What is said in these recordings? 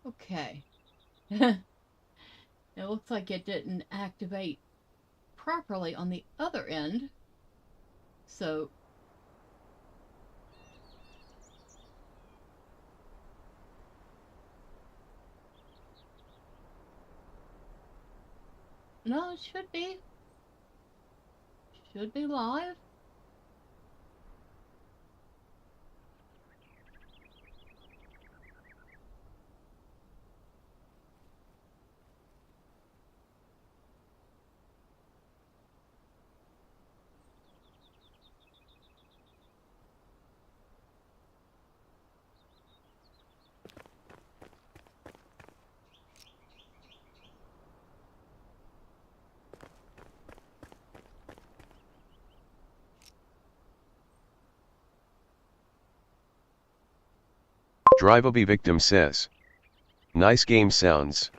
Okay. It looks like it didn't activate properly on the other end. So, no, it should be. Should be live. Drivable victim says. Nice game sounds.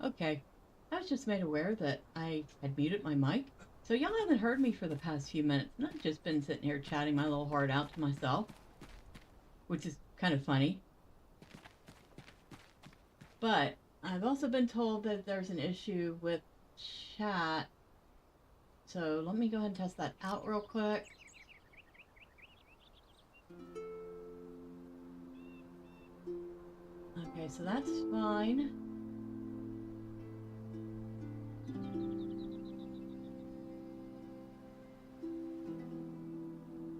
Okay. I was just made aware that I had muted my mic. So y'all haven't heard me for the past few minutes. And I've just been sitting here chatting my little heart out to myself, which is kind of funny. But I've also been told that there's an issue with chat. So let me go ahead and test that out real quick. Okay, so that's fine.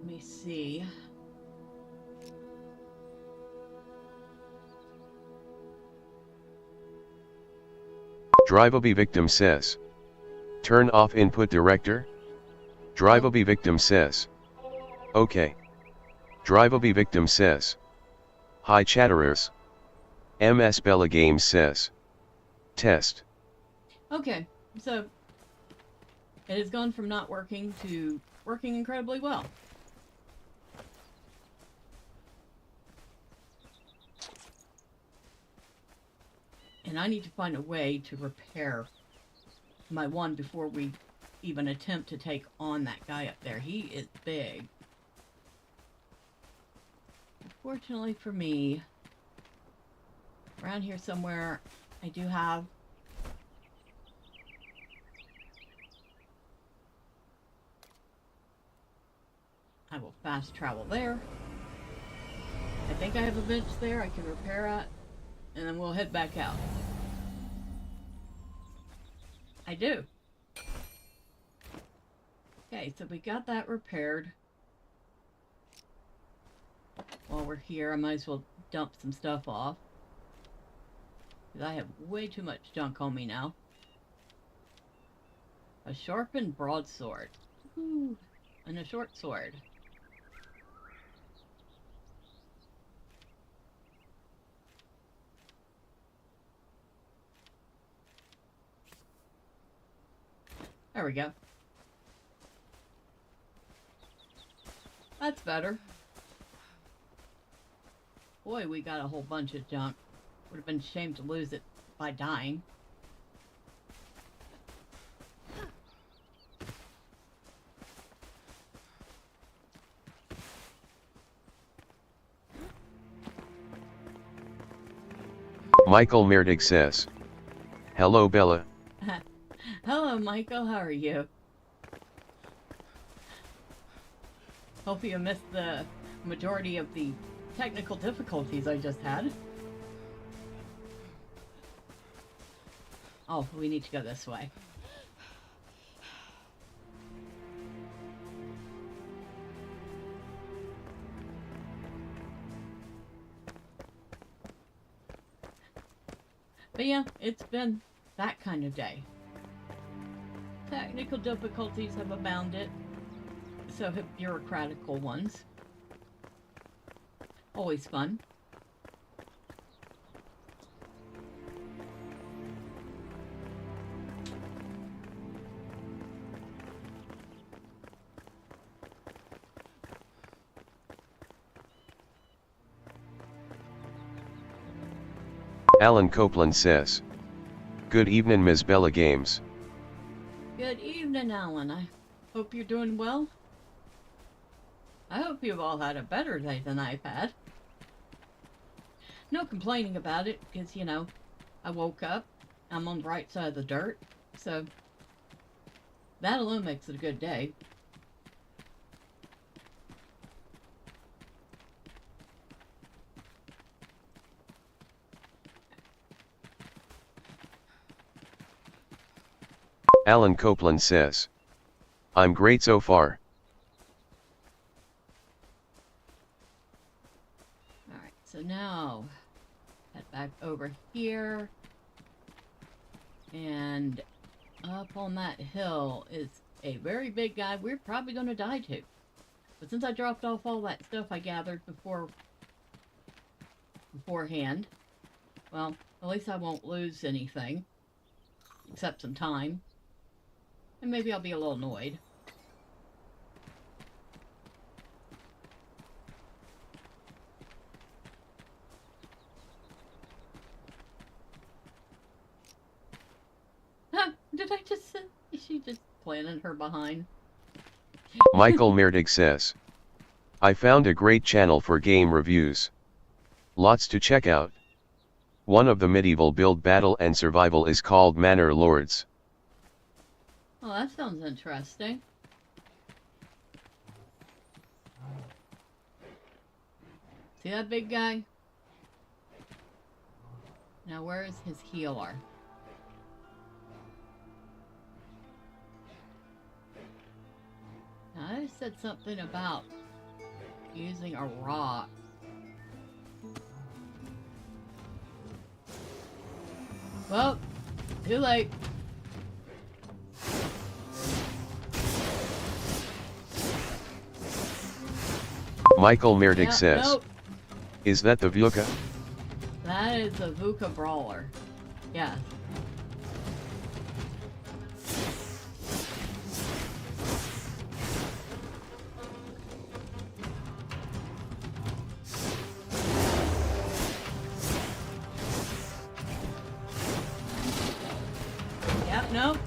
Let me see. Drivable victim says. Turn off input director. Drivable victim says. Okay. Drivable victim says. Hi chatterers. MS Bella Games says. Test. Okay, so it has gone from not working to working incredibly well. And I need to find a way to repair my one before we even attempt to take on that guy up there. He is big. Fortunately for me, around here somewhere, I do have I will fast travel there. I think I have a bench there I can repair at, and then we'll head back out. I do. Okay, so we got that repaired. While we're here, I might as well dump some stuff off, because I have way too much junk on me now. A sharpened broadsword. Ooh, and a short sword. There we go. That's better. Boy, we got a whole bunch of junk. Would have been a shame to lose it by dying. Michael Merdig says. Hello Bella. Hello, Michael. How are you? Hope you missed the majority of the technical difficulties I just had. Oh, we need to go this way. But yeah, it's been that kind of day. Technical difficulties have abounded, so have bureaucratical ones. Always fun. Alan Copeland says, "Good evening, Ms. Bella Games." Good evening, Alan. I hope you're doing well. I hope you've all had a better day than I've had. No complaining about it, because, you know, I woke up, I'm on the right side of the dirt, so that alone makes it a good day. Alan Copeland says, "I'm great so far." Alright, so now, head back over here, and up on that hill is a very big guy we're probably going to die to. But since I dropped off all that stuff I gathered beforehand, well, at least I won't lose anything, except some time. And maybe I'll be a little annoyed. Huh, did I just... Is she just planning her behind? Michael Merdig says, "I found a great channel for game reviews. Lots to check out. One of the medieval build battle and survival is called Manor Lords." Oh, that sounds interesting. See that big guy? Now where is his healer? Now I said something about using a rock. Well, too late. Michael Merdig Yeah, says, nope. "Is that the Vuka?" That is a VUCA brawler. Yes. Yep, nope.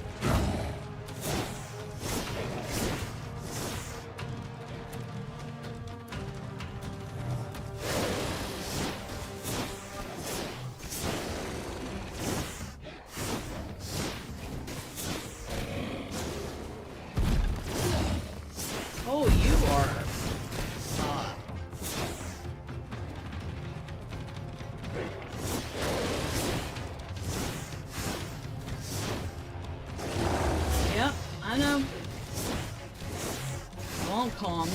Oh, you are. Yep, I know. Long Kong.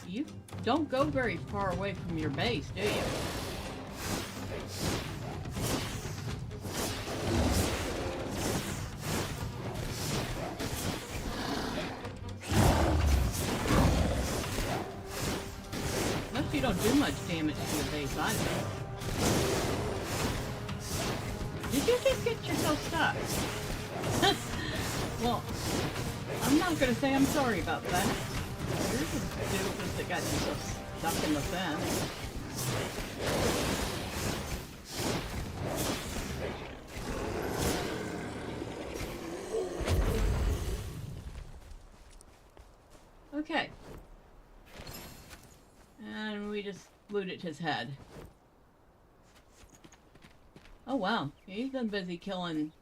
You don't go very far away from your base, do you? Unless you don't do much damage to your base either. Did you just get yourself stuck? Well, I'm not gonna say I'm sorry about that. You're the doofus that got yourself stuck in the fence. Okay. And we just looted his head. Oh wow, he's been busy killing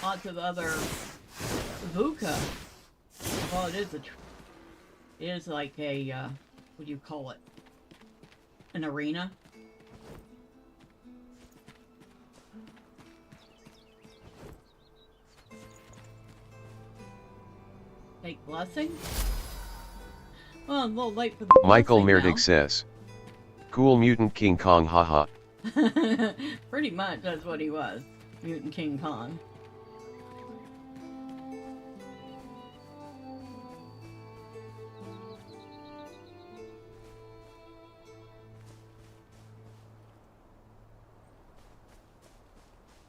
lots of other VUCA. Well, it is a It is like a, what do you call it? An arena. Take blessing? Well, I'm a little late for the Michael blessing Meirdig says, "Cool mutant King Kong, haha." now. Pretty much that's what he was. Mutant King Kong.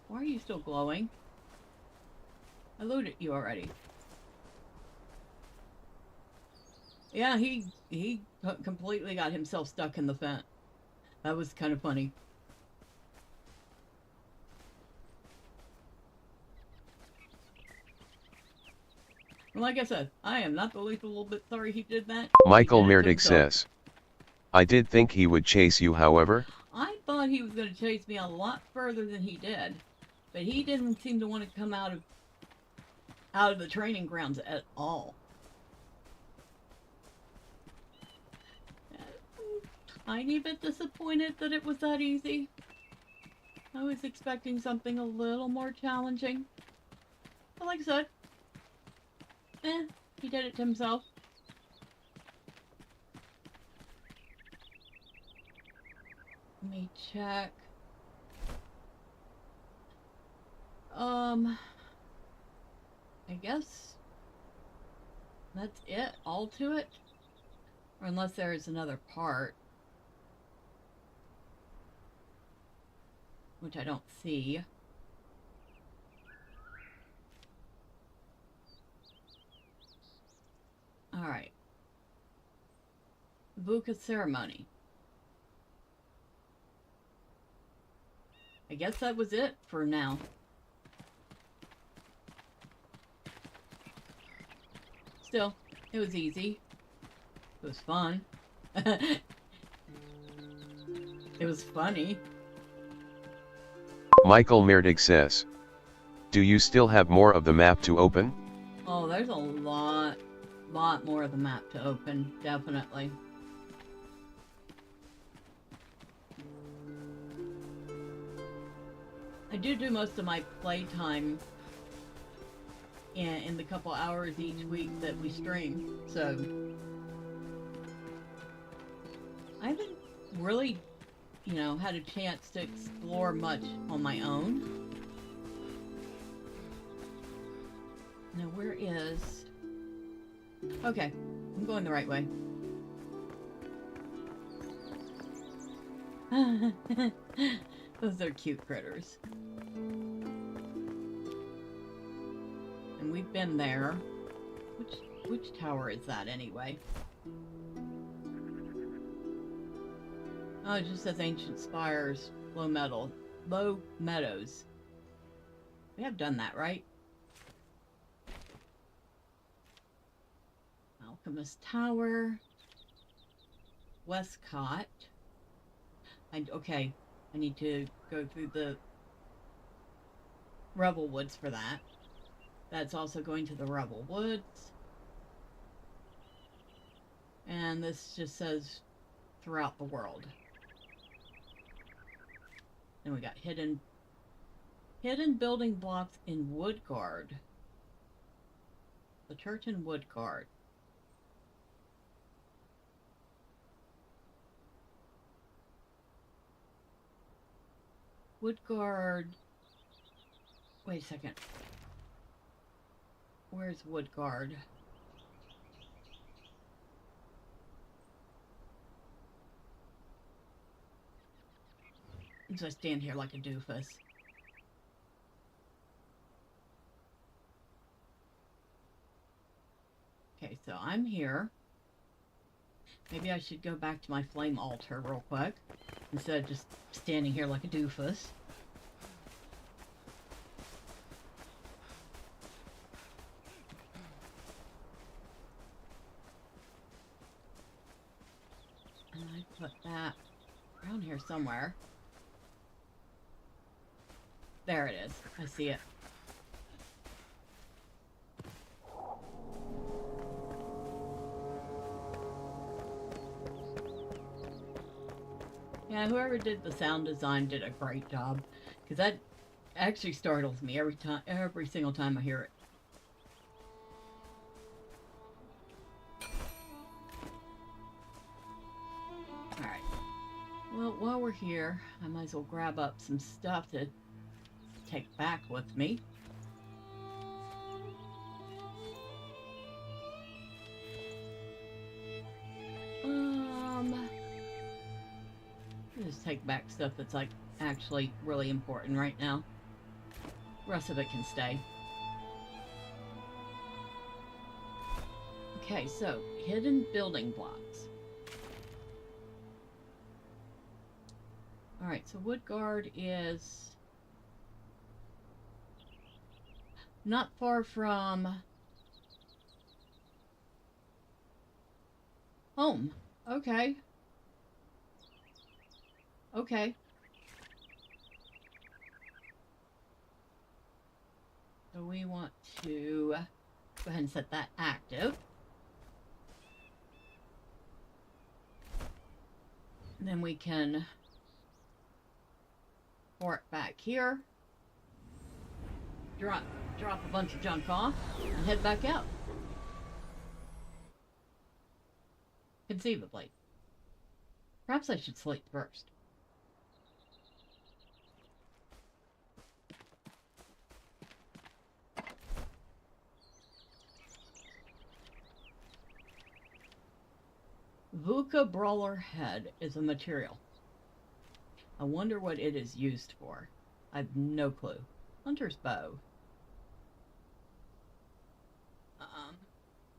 Why are you still glowing? I loaded you already. Yeah, he completely got himself stuck in the fence. That was kind of funny. Like I said, I am not the least a little bit sorry he did that. Michael Meirdig says, "I did think he would chase you, however." I thought he was going to chase me a lot further than he did, but he didn't seem to want to come out of the training grounds at all. Tiny bit disappointed that it was that easy. I was expecting something a little more challenging. But like I said, he did it to himself. Let me check. I guess that's it, all to it. Or unless there is another part, which I don't see. Alright. Buka ceremony. I guess that was it for now. Still, it was easy. It was fun. It was funny. Michael Meirdig says, "Do you still have more of the map to open?" Oh, there's a lot more of the map to open, definitely. I do most of my playtime in the couple hours each week that we stream, so I haven't really, had a chance to explore much on my own. Now, where is... Okay, I'm going the right way. Those are cute critters. And we've been there. Which tower is that anyway? Oh, it just says Ancient Spires, Low Meadows. We have done that, right? Alchemist Tower. Westcott. Okay, I need to go through the Rebel Woods for that. That's also going to the Rebel Woods. And this just says throughout the world. And we got hidden building blocks in Woodguard. The church in Woodguard. Woodguard. Wait a second. Where's Woodguard? So I stand here like a doofus. Okay, so I'm here. Maybe I should go back to my flame altar real quick, instead of just standing here like a doofus. And I put that around here somewhere. There it is. I see it. Yeah, whoever did the sound design did a great job. Because that actually startles me every single time I hear it. Alright. Well, while we're here, I might as well grab up some stuff to take back with me. Just take back stuff that's like actually really important right now. The rest of it can stay. Okay, so hidden building blocks. Alright, so Woodguard is not far from home. Okay. Okay. So we want to go ahead and set that active. And then we can port back here. Drop a bunch of junk off and head back out. Conceivably. Perhaps I should sleep first. Vuka Brawler Head is a material. I wonder what it is used for. I have no clue. Hunter's bow.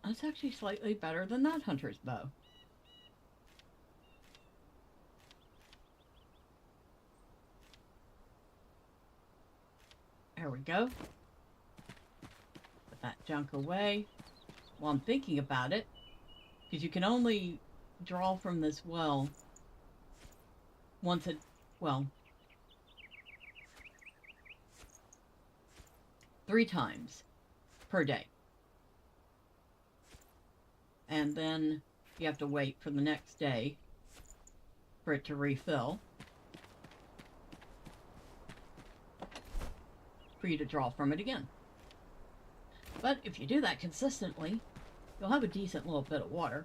That's actually slightly better than that hunter's bow. There we go. Put that junk away. While I'm thinking about it, because you can only draw from this well once a, well, 3 times per day. And then you have to wait for the next day for it to refill, for you to draw from it again. But if you do that consistently, you'll have a decent little bit of water,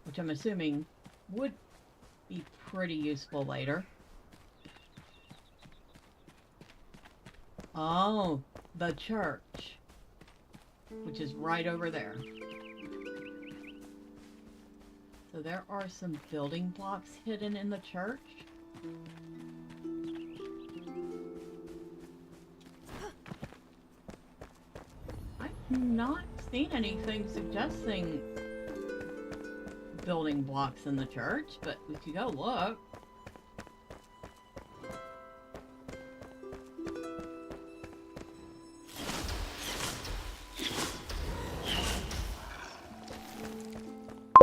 which I'm assuming would be pretty useful later. Oh, the church, which is right over there. So there are some building blocks hidden in the church. I've not seen anything suggesting building blocks in the church, but we could go look.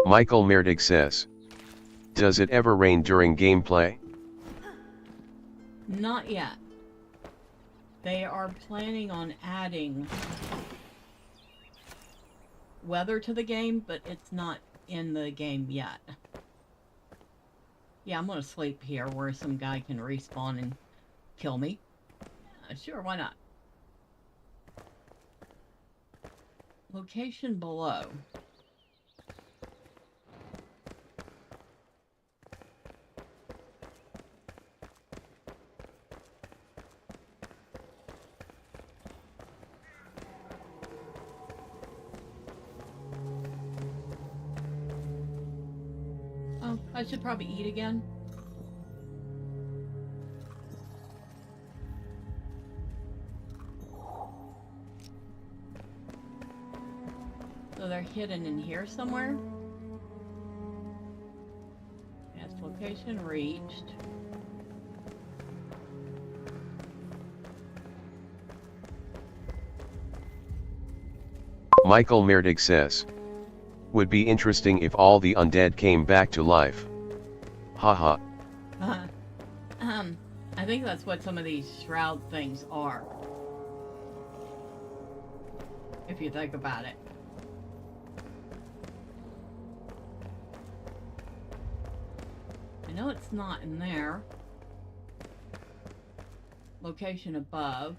Michael Merdig says, does it ever rain during gameplay? Not yet. They are planning on adding weather to the game, but it's not in the game yet. Yeah, I'm gonna sleep here where some guy can respawn and kill me. Sure, why not? Location below. Oh, I should probably eat again. So they're hidden in here somewhere. Yes, location reached. Michael Merdig says, would be interesting if all the undead came back to life. Haha. I think that's what some of these shroud things are. If you think about it. know it's not in there. Location above.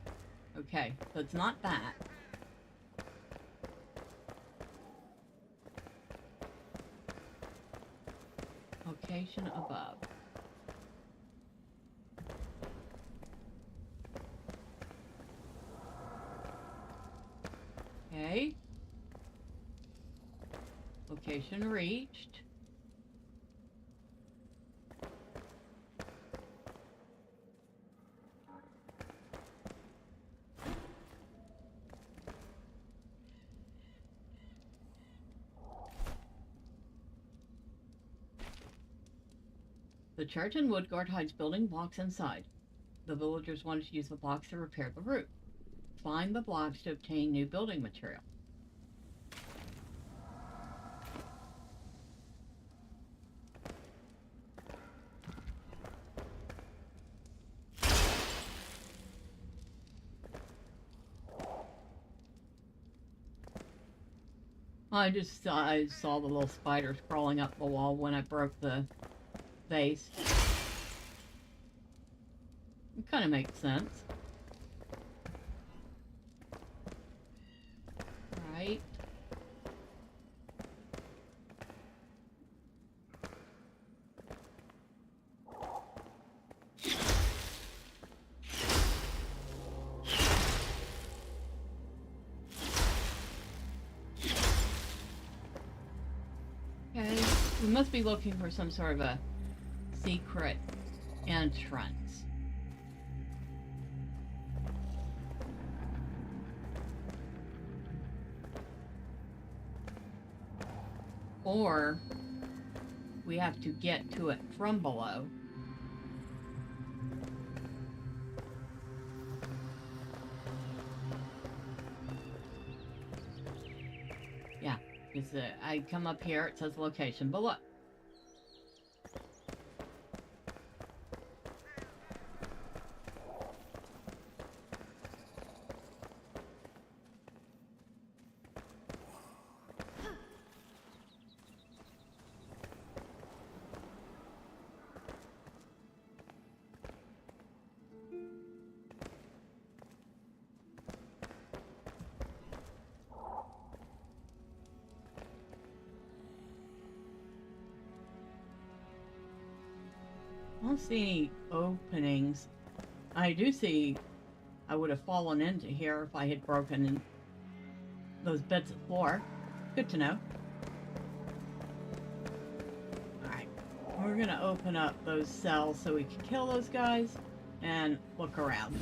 Okay, so it's not that. Location above. Okay. Location reached. The church in Woodgard hides building blocks inside. The villagers wanted to use the blocks to repair the roof. Find the blocks to obtain new building material. I saw the little spiders crawling up the wall when I broke the vase. It kind of makes sense. Right. Okay, we must be looking for some sort of a secret entrance. Or we have to get to it from below. Yeah, because I come up here, it says location below. I don't see any openings. I do see I would have fallen into here if I had broken in those bits of floor. Good to know. Alright, we're gonna open up those cells so we can kill those guys and look around.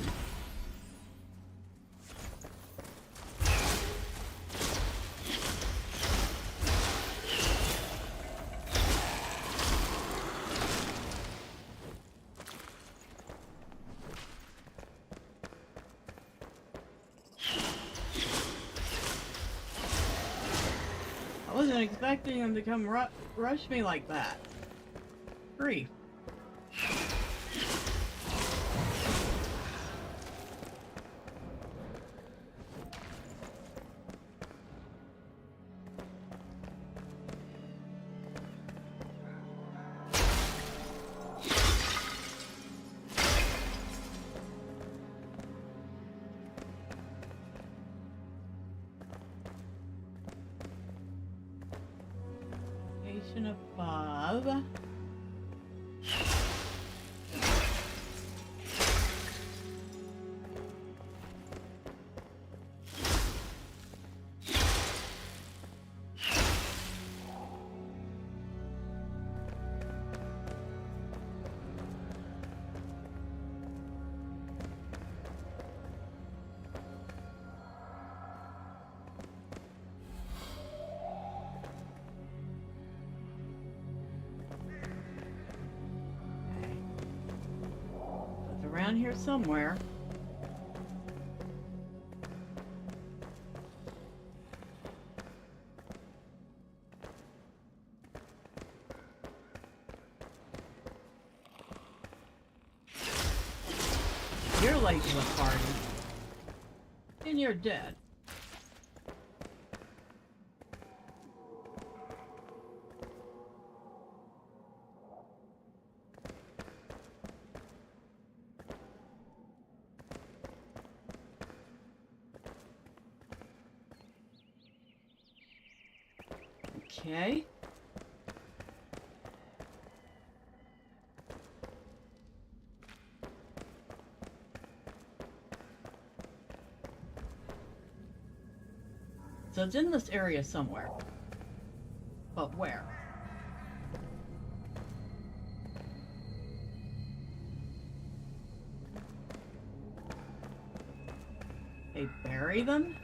I wasn't expecting him to come rush me like that. Grief. Location above. Around here somewhere. You're late to the party. And you're dead. Okay. So it's in this area somewhere. But where? They bury them?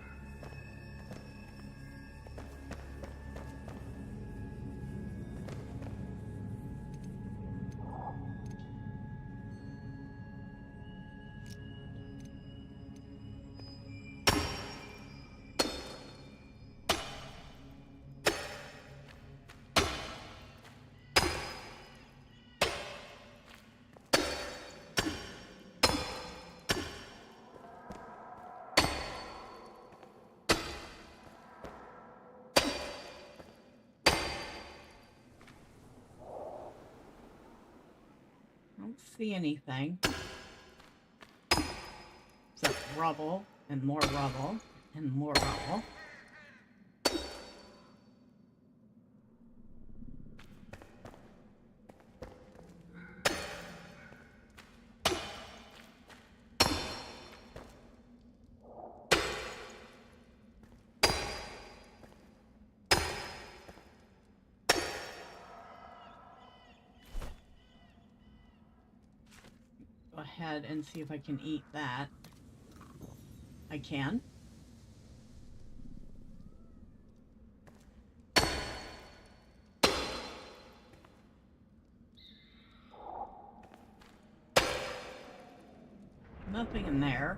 I don't see anything. Except rubble, and more rubble, and more rubble. Go ahead and see if I can eat that. I can. Nothing in there.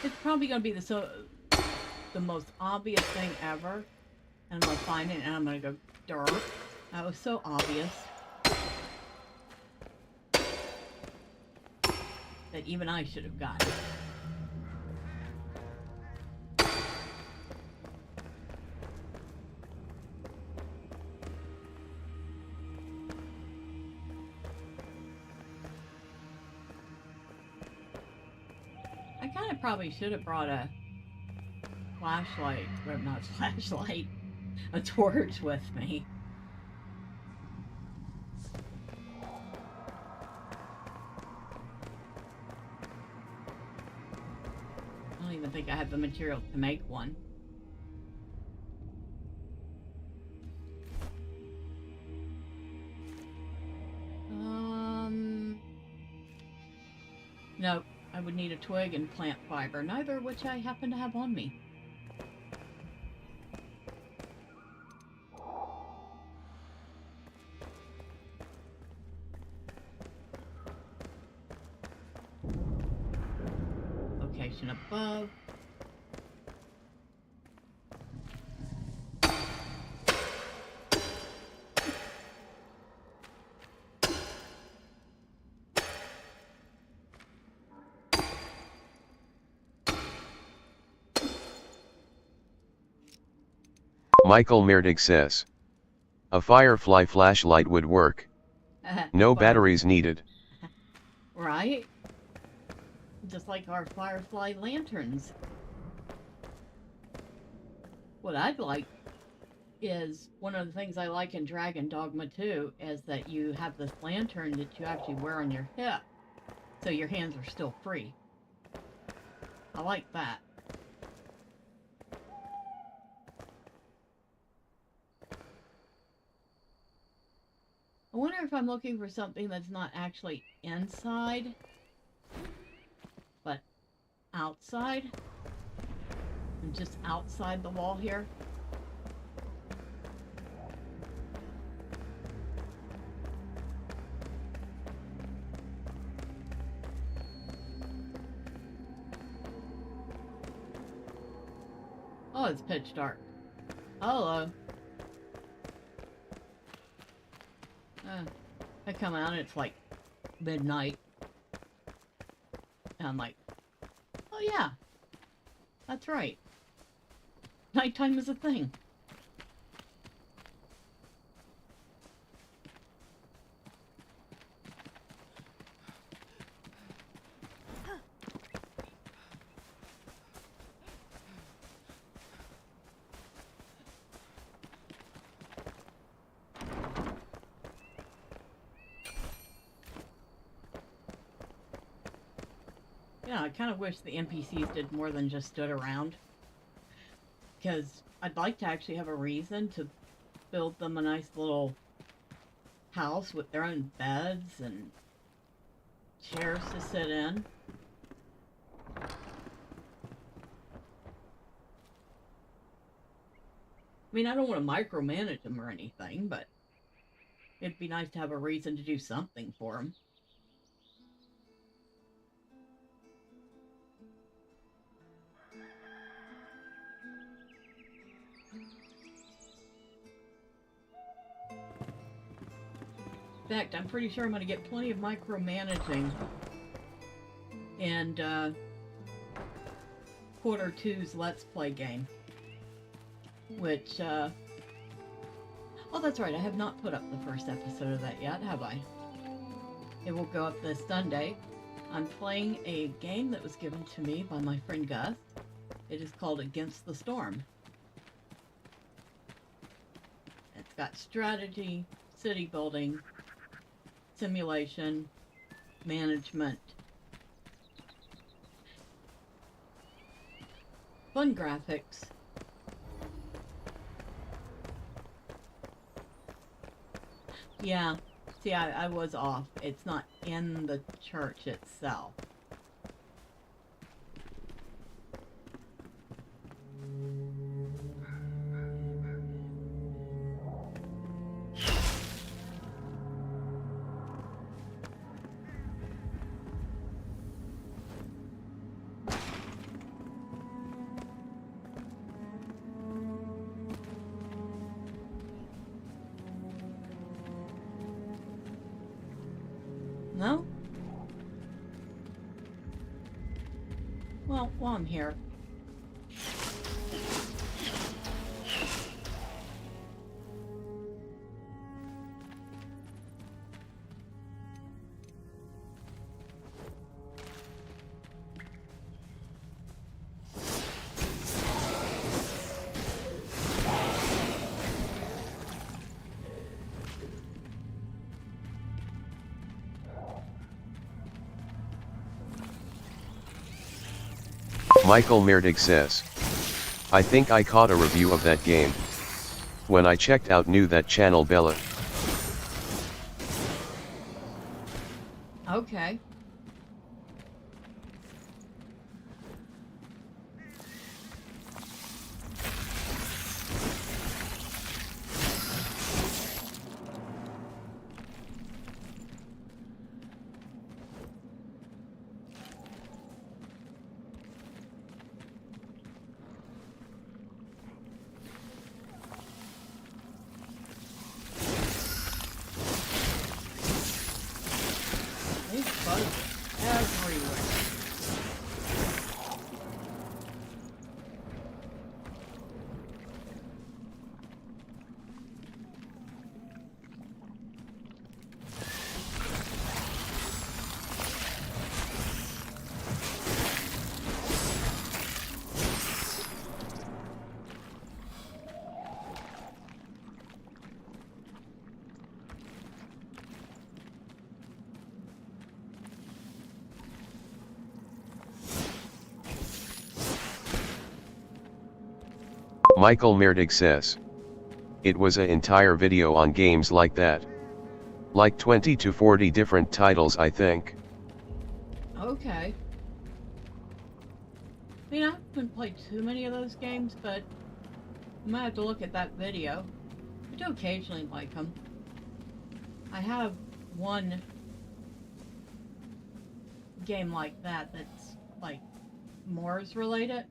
It's probably going to be the most obvious thing ever. And I'm going to find it and I'm going to go, dirt. That was so obvious. That even I should have gotten it. I kind of probably should have brought a flashlight, or not flashlight, a torch with me. I don't even think I have the materials to make one. No, I would need a twig and plant fiber, neither of which I happen to have on me. Location above. Michael Merdig says, a firefly flashlight would work. No batteries needed. Right? Just like our firefly lanterns. What I'd like is, one of the things I like in Dragon Dogma 2 is that you have this lantern that you actually wear on your hip, so your hands are still free. I like that. I wonder if I'm looking for something that's not actually inside, but outside. And just outside the wall here. Oh, it's pitch dark. Hello. I come out and it's like midnight. And I'm like, oh yeah, that's right. Nighttime is a thing. Yeah, I kind of wish the NPCs did more than just stood around. Because I'd like to actually have a reason to build them a nice little house with their own beds and chairs to sit in. I mean, I don't want to micromanage them or anything, but it'd be nice to have a reason to do something for them. In fact, I'm pretty sure I'm going to get plenty of micromanaging in quarter two's Let's Play game. Which, oh, that's right, I have not put up the first episode of that yet, have I? It will go up this Sunday. I'm playing a game that was given to me by my friend Gus. It is called Against the Storm. It's got strategy, city building, simulation, management, fun graphics. Yeah, see, I was off. It's not in the church itself. No? Well, while I'm here. Michael Merdig says, I think I caught a review of that game. When I checked out knew that channel Bella. Okay. These bugs are everywhere. Michael Merdig says, it was an entire video on games like that. Like 20 to 40 different titles, I think. Okay. I mean, I haven't played too many of those games, but I might have to look at that video. I do occasionally like them. I have one game like that that's, like, Mars related.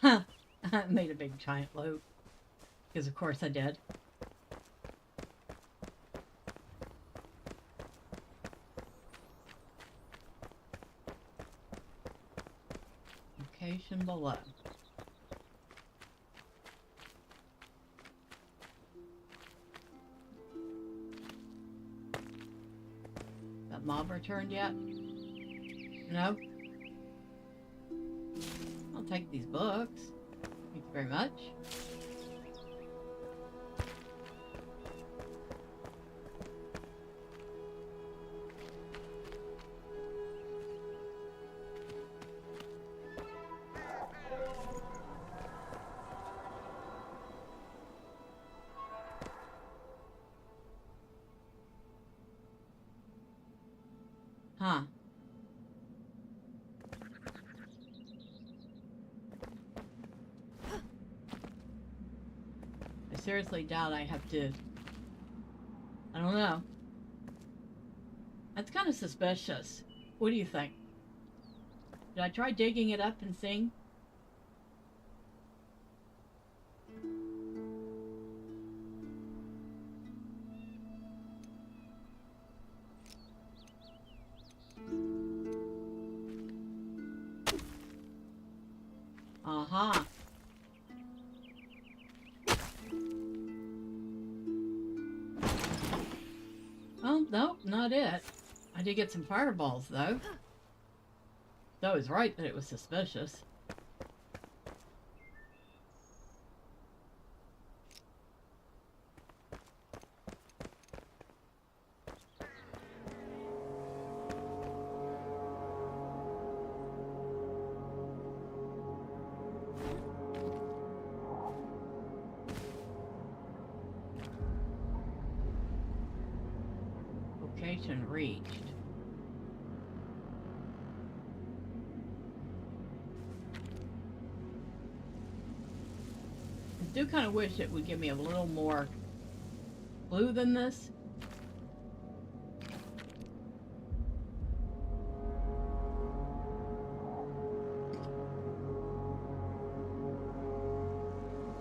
Huh. I made a big giant loop. Because of course I did. location below. That mob returned yet? No? I'll take these books. Thank you very much. Huh. I seriously doubt I have to... I don't know. That's kind of suspicious. What do you think? Did I try digging it up and seeing? Uh-huh. Oh, nope, not it. I did get some fireballs, though. So I was right that it was suspicious. Location reached. I do kind of wish it would give me a little more clue than this.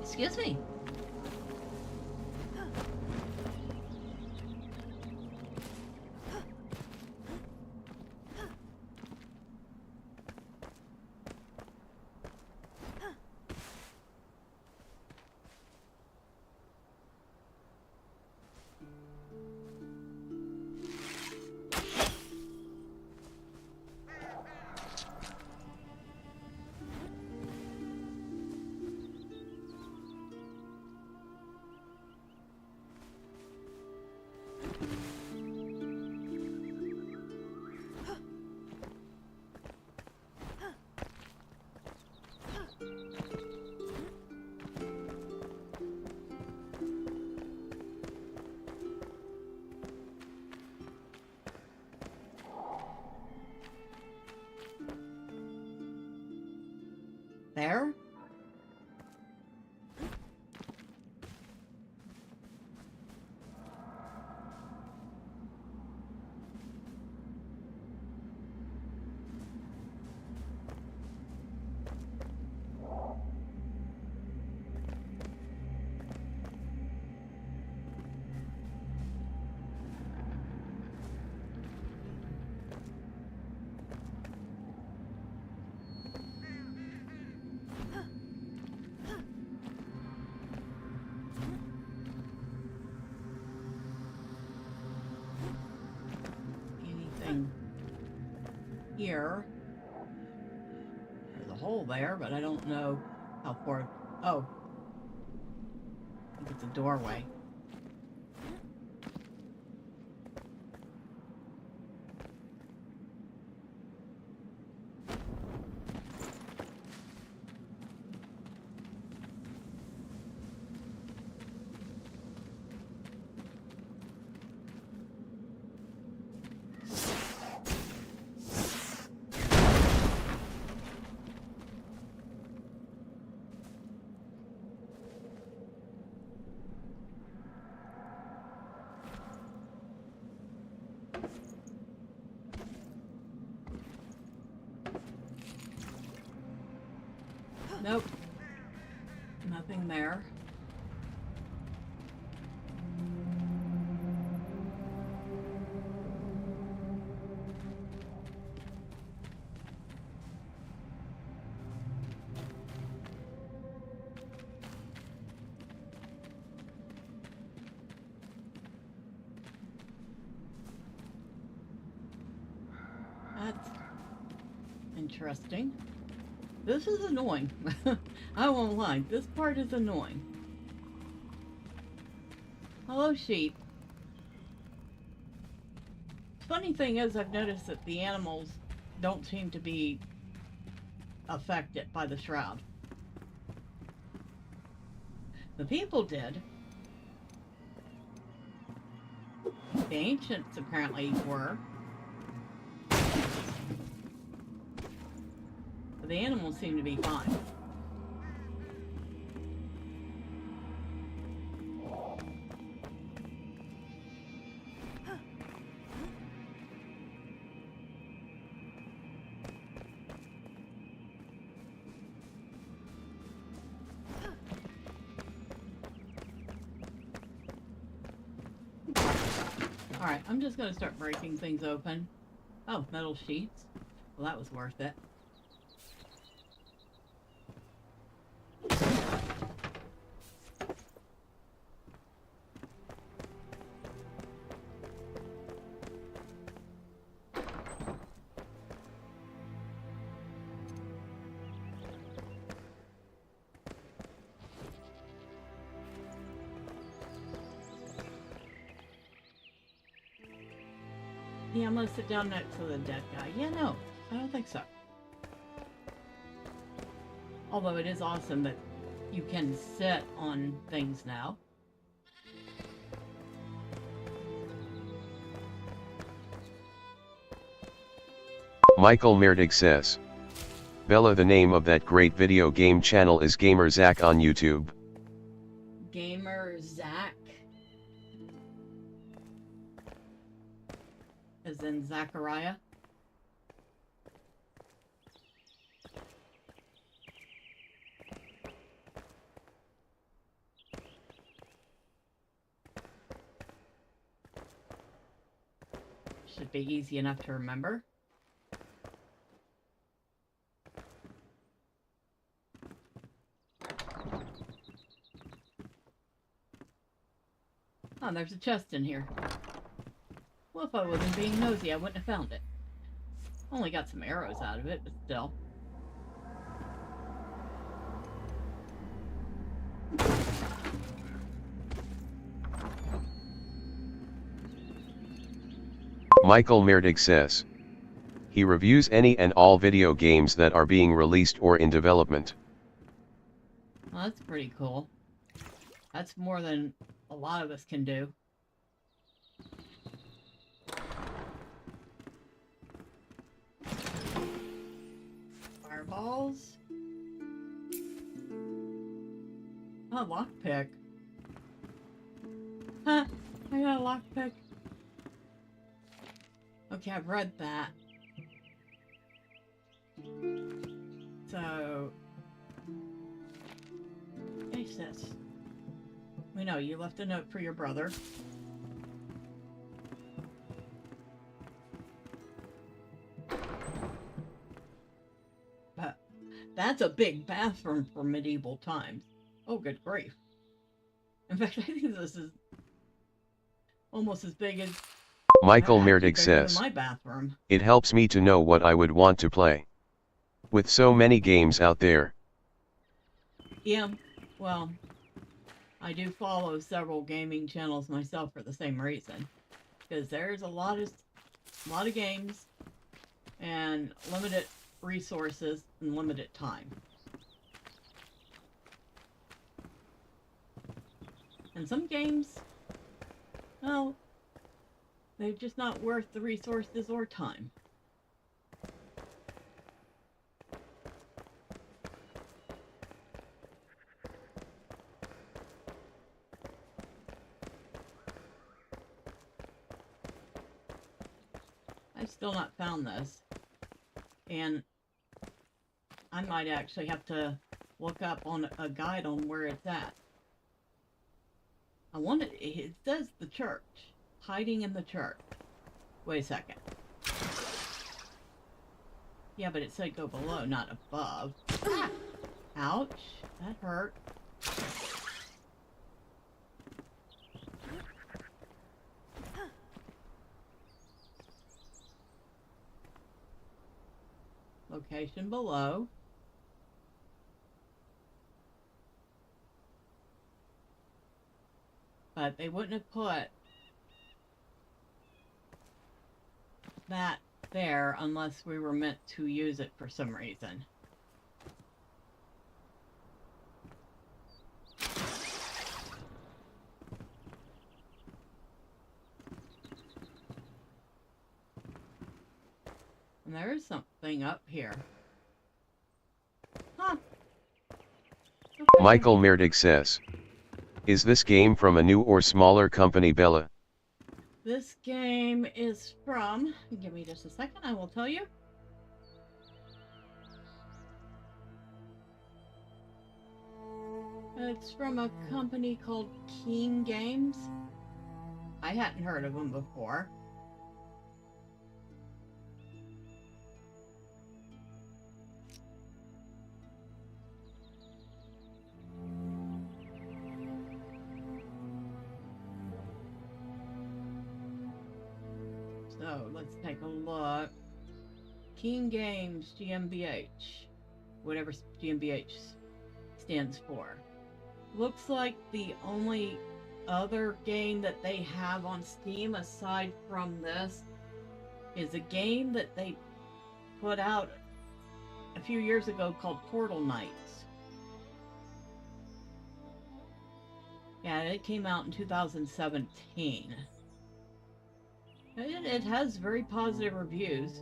Excuse me. There? Anything here? There's a hole there, but I don't know how far. Oh, I think it's a doorway. Nope. Nothing there. Interesting. This is annoying. I won't lie. This part is annoying. Hello, sheep. Funny thing is, I've noticed that the animals don't seem to be affected by the shroud. The people did. The ancients apparently were. But the animals seem to be fine. Alright, I'm just going to start breaking things open. Oh, metal sheets. Well, that was worth it. Yeah, I'm gonna sit down next to the dead guy. Yeah, no, I don't think so. Although it is awesome that you can sit on things now. Michael Merdig says, Bella, the name of that great video game channel is Gamer Zach on YouTube. Gamer Zach? As in Zachariah? Should be easy enough to remember. Oh, there's a chest in here. Well, if I wasn't being nosy, I wouldn't have found it. Only got some arrows out of it, but still. Michael Merdig says, he reviews any and all video games that are being released or in development. Well, that's pretty cool. That's more than a lot of us can do. Fireballs. Oh, lockpick. Huh, I got a lockpick. Okay, I've read that. So, finish this. We know you left a note for your brother. But that's a big bathroom for medieval times. Oh, good grief. In fact, I think this is almost as big as Michael Merdig says, my bathroom. It helps me to know what I would want to play. With so many games out there. Yeah, well, I do follow several gaming channels myself for the same reason. Because there's a lot of games and limited resources and limited time. And some games, well, they're just not worth the resources or time. I've still not found this. And I might actually have to look up on a guide on where it's at. It says the church. Hiding in the church. Wait a second. Yeah, but it said go below, not above. Ah! Ouch. That hurt. location below. But they wouldn't have put that there unless we were meant to use it for some reason. And there is something up here. Huh. Okay. Michael Merdig says, is this game from a new or smaller company, Bella? This game is from, give me just a second, I will tell you. It's from a company called King Games. I hadn't heard of them before. So let's take a look. King Games GmbH, whatever GmbH stands for. Looks like the only other game that they have on Steam aside from this is a game that they put out a few years ago called Portal Knights. Yeah, it came out in 2017. It has very positive reviews.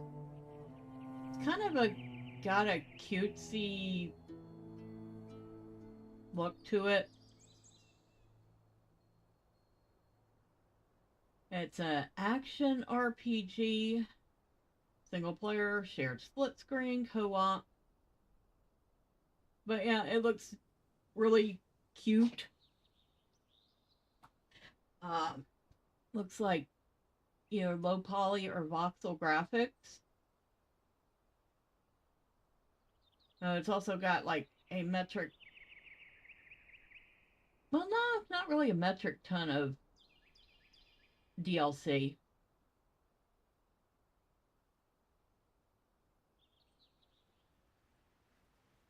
It's kind of got a cutesy look to it. It's an action RPG, single player, shared split screen, co-op. But yeah, it looks really cute. Looks like either low poly or voxel graphics. It's also got like a metric, well, no, not really a metric ton of DLC.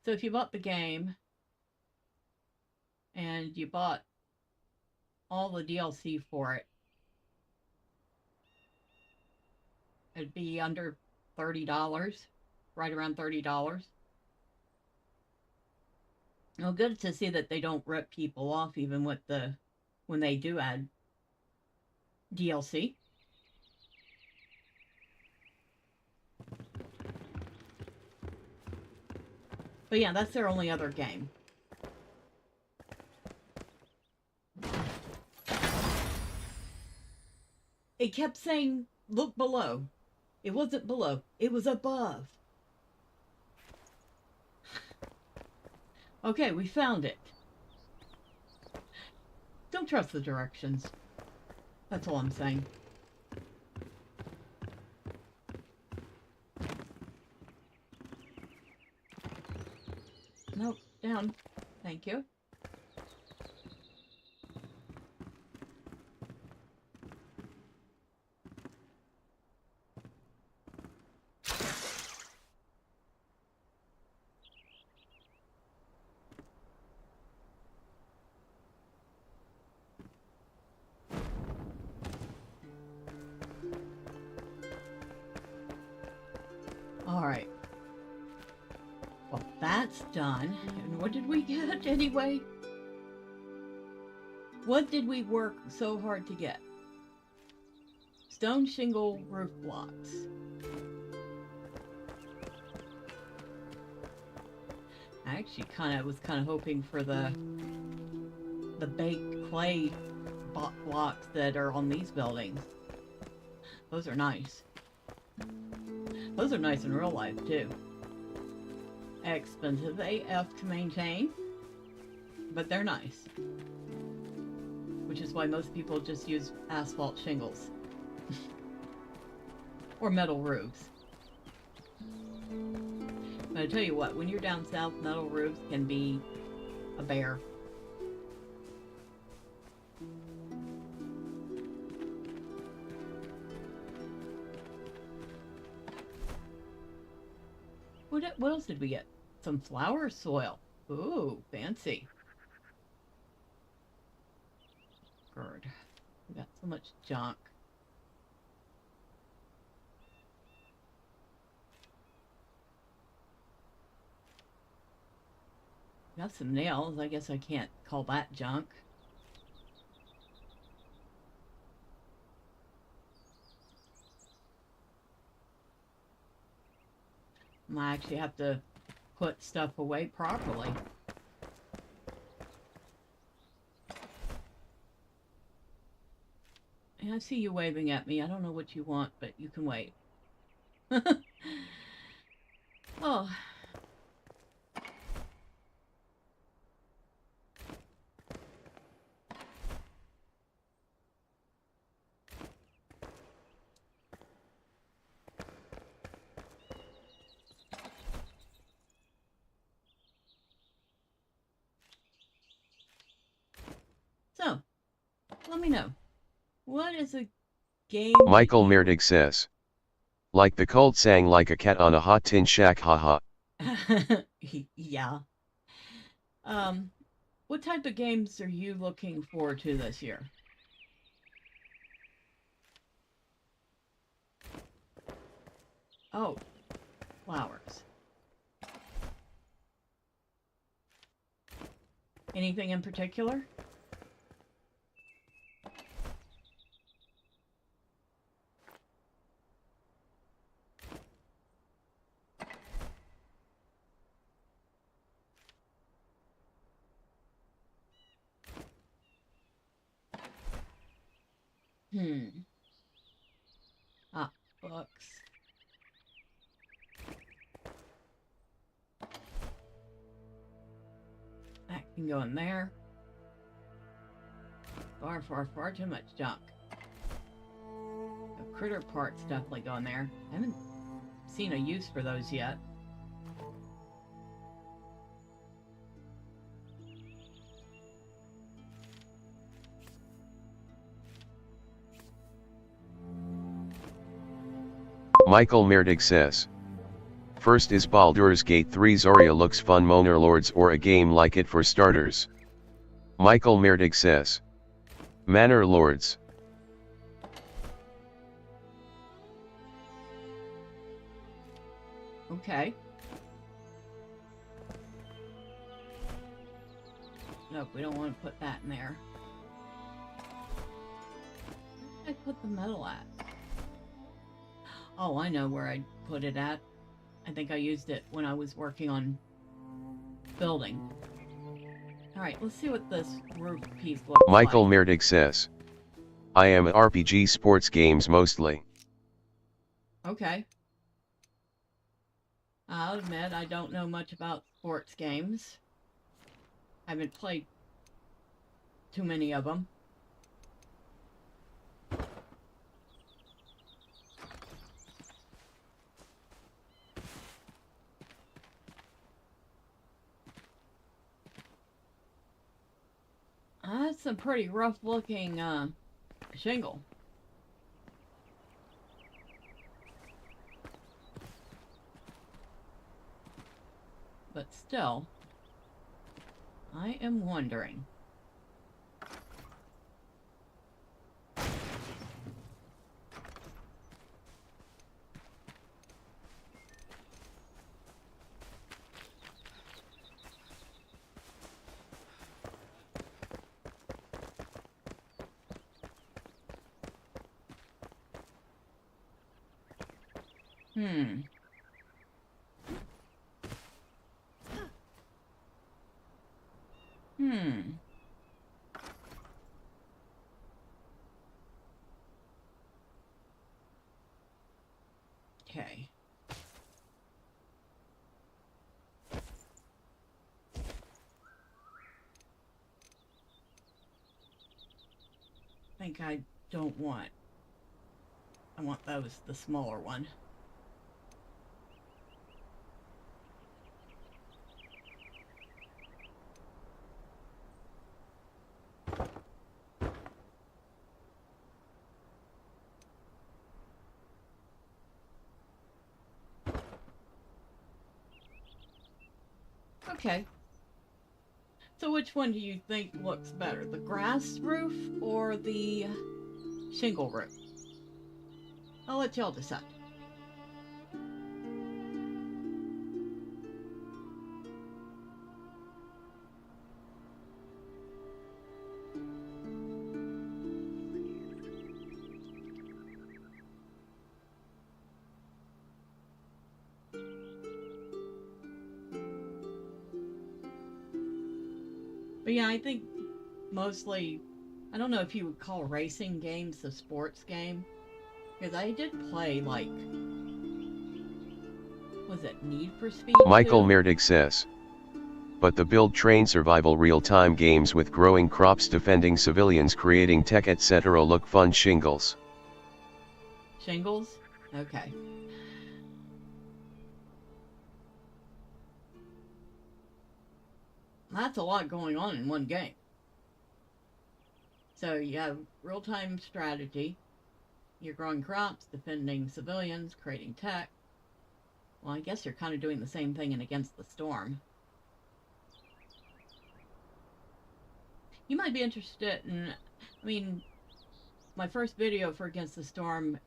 So if you bought the game and you bought all the DLC for it, it'd be under $30, right around $30. Well, good to see that they don't rip people off even with when they do add DLC. But yeah, that's their only other game. It kept saying, look below. It wasn't below. It was above. Okay, we found it. Don't trust the directions. That's all I'm saying. Nope, down. Thank you. Alright. Well, that's done. And what did we get anyway? What did we work so hard to get? Stone shingle roof blocks. I actually was kind of hoping for the baked clay blocks that are on these buildings. Those are nice. Those are nice in real life too. Expensive AF to maintain, but they're nice. Which is why most people just use asphalt shingles. Or metal roofs. But I tell you what, when you're down south, metal roofs can be a bear. What else did we get? Some flower soil. Ooh, fancy. Bird. We got so much junk. Got some nails. I guess I can't call that junk. I actually have to put stuff away properly. And I see you waving at me. I don't know what you want, but you can wait. Oh. So, let me know. What is a game Michael Merdig says. Like the cult sang like a cat on a hot tin shack, haha. Yeah. What type of games are you looking forward to this year? Oh, flowers. Anything in particular? Ah, books. That can go in there. Far too much junk. The critter parts definitely go in there. I haven't seen a use for those yet. Michael Merdig says. First is Baldur's Gate 3. Zoria looks fun. Moaner Lords or a game like it for starters. Michael Merdig says. Manor Lords. Okay. Nope, we don't want to put that in there. Where did I put the metal at? Oh, I know where I put it at. I think I used it when I was working on building. Alright, let's see what this roof piece looks Michael like. Merdig says. I am at RPG sports games mostly. Okay. I'll admit I don't know much about sports games. I haven't played too many of them. That's some pretty rough looking shingle. But still, I am wondering. Hmm. Okay. I think I don't want. I want those, the smaller one. Okay. So which one do you think looks better? The grass roof or the shingle roof? I'll let y'all decide. But yeah, I think mostly, I don't know if you would call racing games a sports game. Because I did play, like, was it Need for Speed Michael 2? Merdig says. But the build train survival real-time games with growing crops, defending civilians, creating tech, etc. look fun. Shingles. Shingles? Okay. That's a lot going on in one game. So you have real-time strategy. You're growing crops, defending civilians, creating tech. Well, I guess you're kind of doing the same thing in Against the Storm. You might be interested in, I mean, my first video for Against the Storm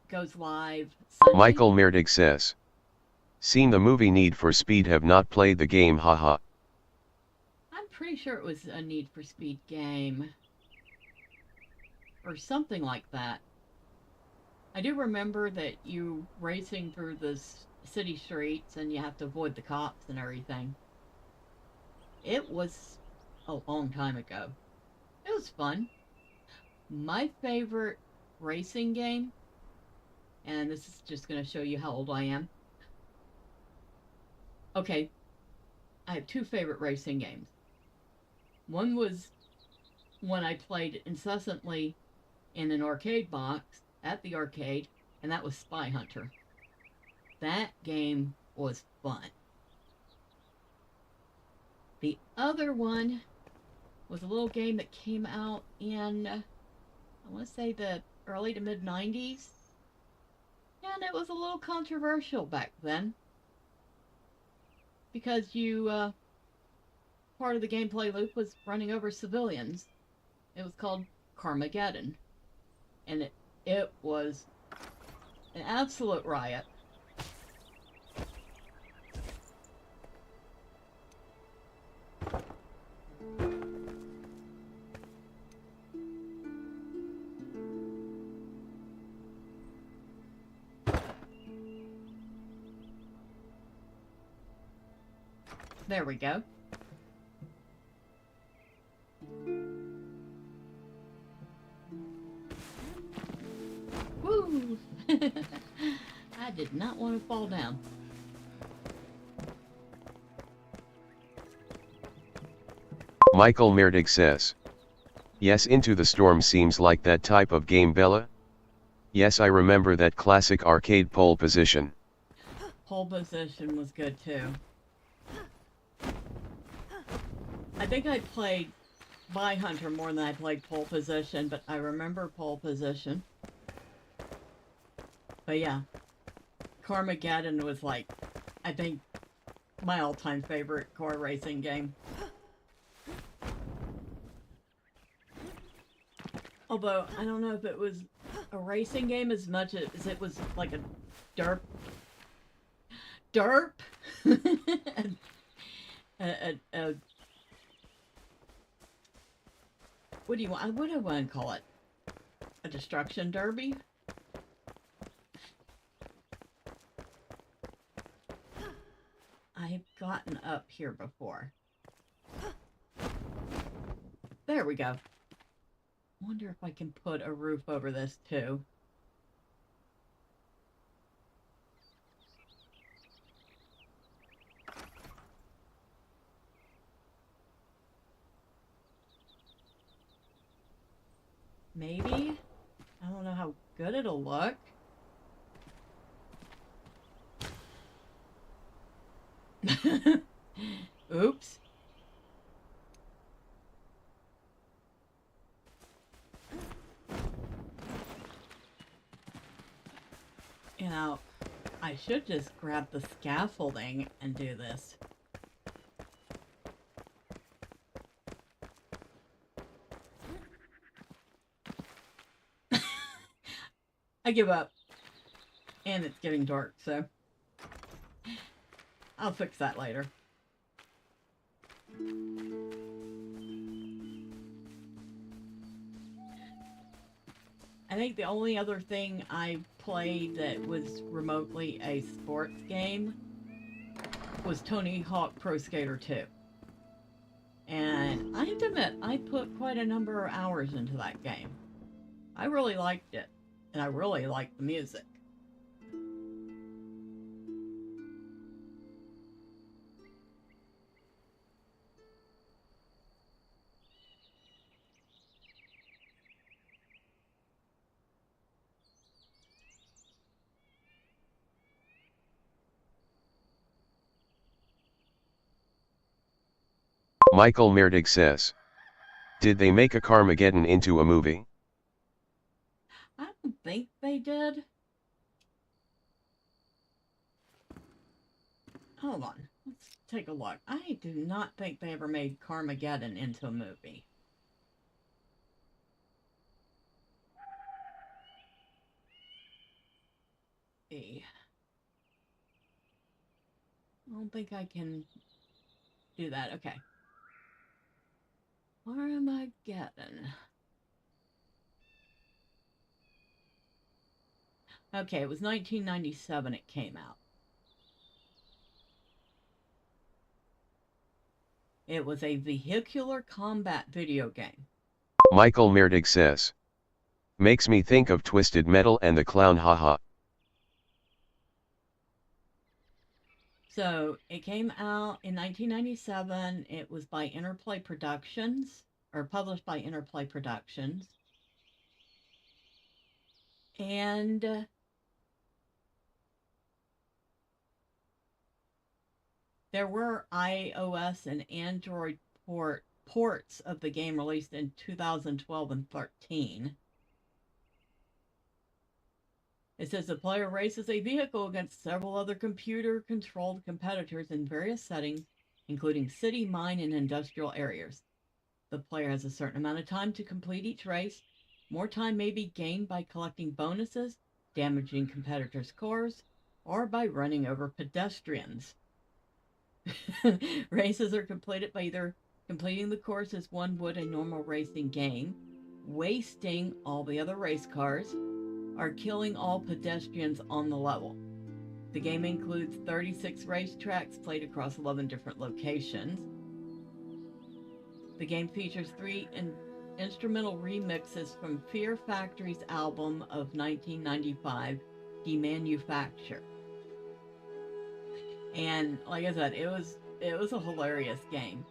goes live Sunday. Michael Merdig says. Seen the movie Need for Speed, have not played the game, haha. I'm pretty sure it was a Need for Speed game. Or something like that. I do remember that you racing through the city streets and you have to avoid the cops and everything. It was a long time ago. It was fun. My favorite racing game, and this is just going to show you how old I am. Okay, I have two favorite racing games. One was one I played incessantly in an arcade box at the arcade, and that was Spy Hunter. That game was fun. The other one was a little game that came out in, I want to say, the early to mid 90s. And it was a little controversial back then. Because part of the gameplay loop was running over civilians. It was called Carmageddon. And it was an absolute riot. There we go. Woo! I did not want to fall down. Michael Merdig says. Yes, Into the Storm seems like that type of game, Bella. Yes, I remember that classic arcade pole position. Pole position was good too. I think I played Spy Hunter more than I played pole position, but I remember pole position. But yeah, Carmageddon was like, I think, my all-time favorite car racing game. Although, I don't know if it was a racing game as much as it was like a derp. Derp? What do you want? What do I want to call it? A destruction derby? I've gotten up here before. There we go. Wonder if I can put a roof over this too. Maybe? I don't know how good it'll look. Oops. You know, I should just grab the scaffolding and do this. I give up. And it's getting dark, so I'll fix that later. I think the only other thing I played that was remotely a sports game was Tony Hawk Pro Skater 2. And I have to admit, I put quite a number of hours into that game. I really liked it, and I really liked the music. Michael Merdig says, did they make a Carmageddon into a movie? I don't think they did. Hold on. Let's take a look. I do not think they ever made Carmageddon into a movie. I don't think I can do that. Okay. Carmageddon. Okay, it was 1997 it came out. It was a vehicular combat video game. Michael Merdig says, makes me think of Twisted Metal and the Clown haha. So it came out in 1997. It was by Interplay Productions, or published by Interplay Productions. And there were iOS and Android ports of the game released in 2012 and 13. It says the player races a vehicle against several other computer-controlled competitors in various settings, including city, mine, and industrial areas. The player has a certain amount of time to complete each race. More time may be gained by collecting bonuses, damaging competitors' cars, or by running over pedestrians. Races are completed by either completing the course as one would a normal racing game, wasting all the other race cars, or killing all pedestrians on the level. The game includes 36 racetracks played across 11 different locations. The game features 3 instrumental remixes from Fear Factory's album of 1995, Demanufacture. And like I said, it was a hilarious game.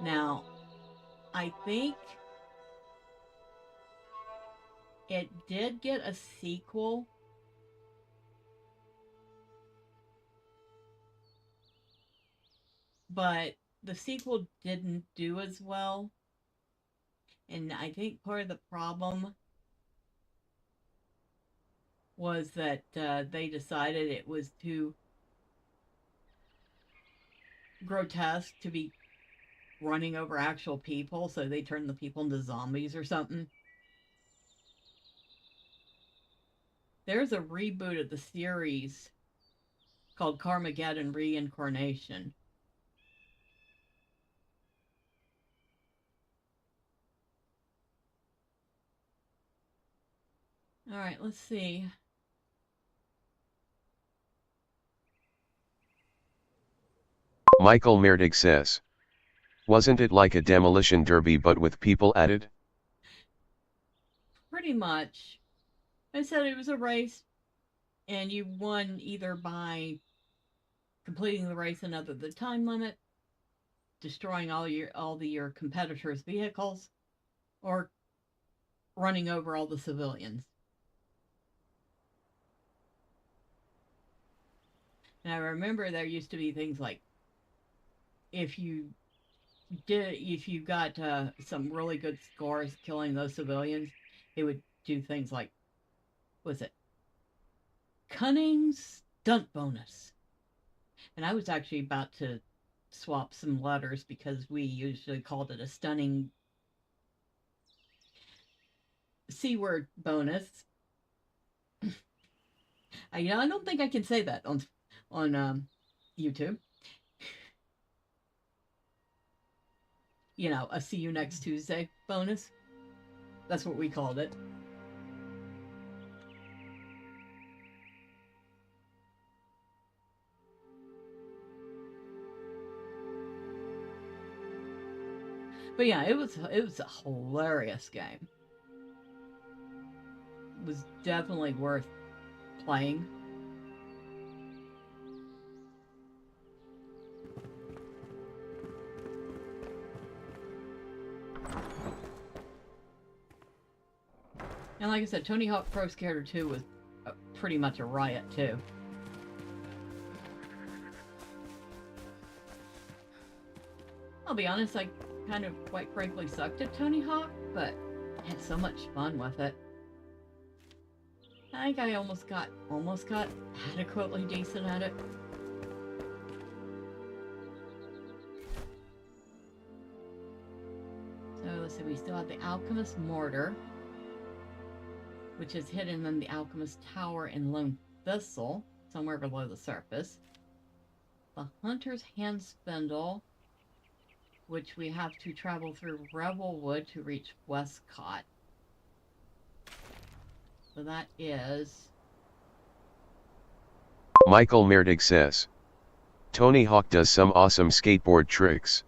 Now, I think it did get a sequel, but the sequel didn't do as well. And I think part of the problem was that they decided it was too grotesque to be running over actual people, so they turned the people into zombies or something. There's a reboot of the series called Carmageddon Reincarnation. All right, let's see. Michael Merdig says, wasn't it like a demolition derby but with people added? Pretty much. I said it was a race, and you won either by completing the race in under the time limit, destroying your competitors' vehicles, or running over all the civilians. And I remember there used to be things like if you got some really good scores killing those civilians, it would do things like, was it cunning stunt bonus? And I was actually about to swap some letters because we usually called it a stunning C word bonus. I don't think I can say that on YouTube. A see you next Tuesday bonus. That's what we called it. But yeah, it was a hilarious game. It was definitely worth playing. And like I said, Tony Hawk Pro Skater 2 was pretty much a riot too. I'll be honest, I kind of quite frankly sucked at Tony Hawk, but I had so much fun with it. I think I almost got adequately decent at it. So let's see, we still have the Alchemist Mortar, which is hidden in the Alchemist Tower in Lone Thistle, somewhere below the surface. The Hunter's Hand Spindle, which we have to travel through Revelwood to reach Westcott. So that is... Michael Merdig says, Tony Hawk does some awesome skateboard tricks.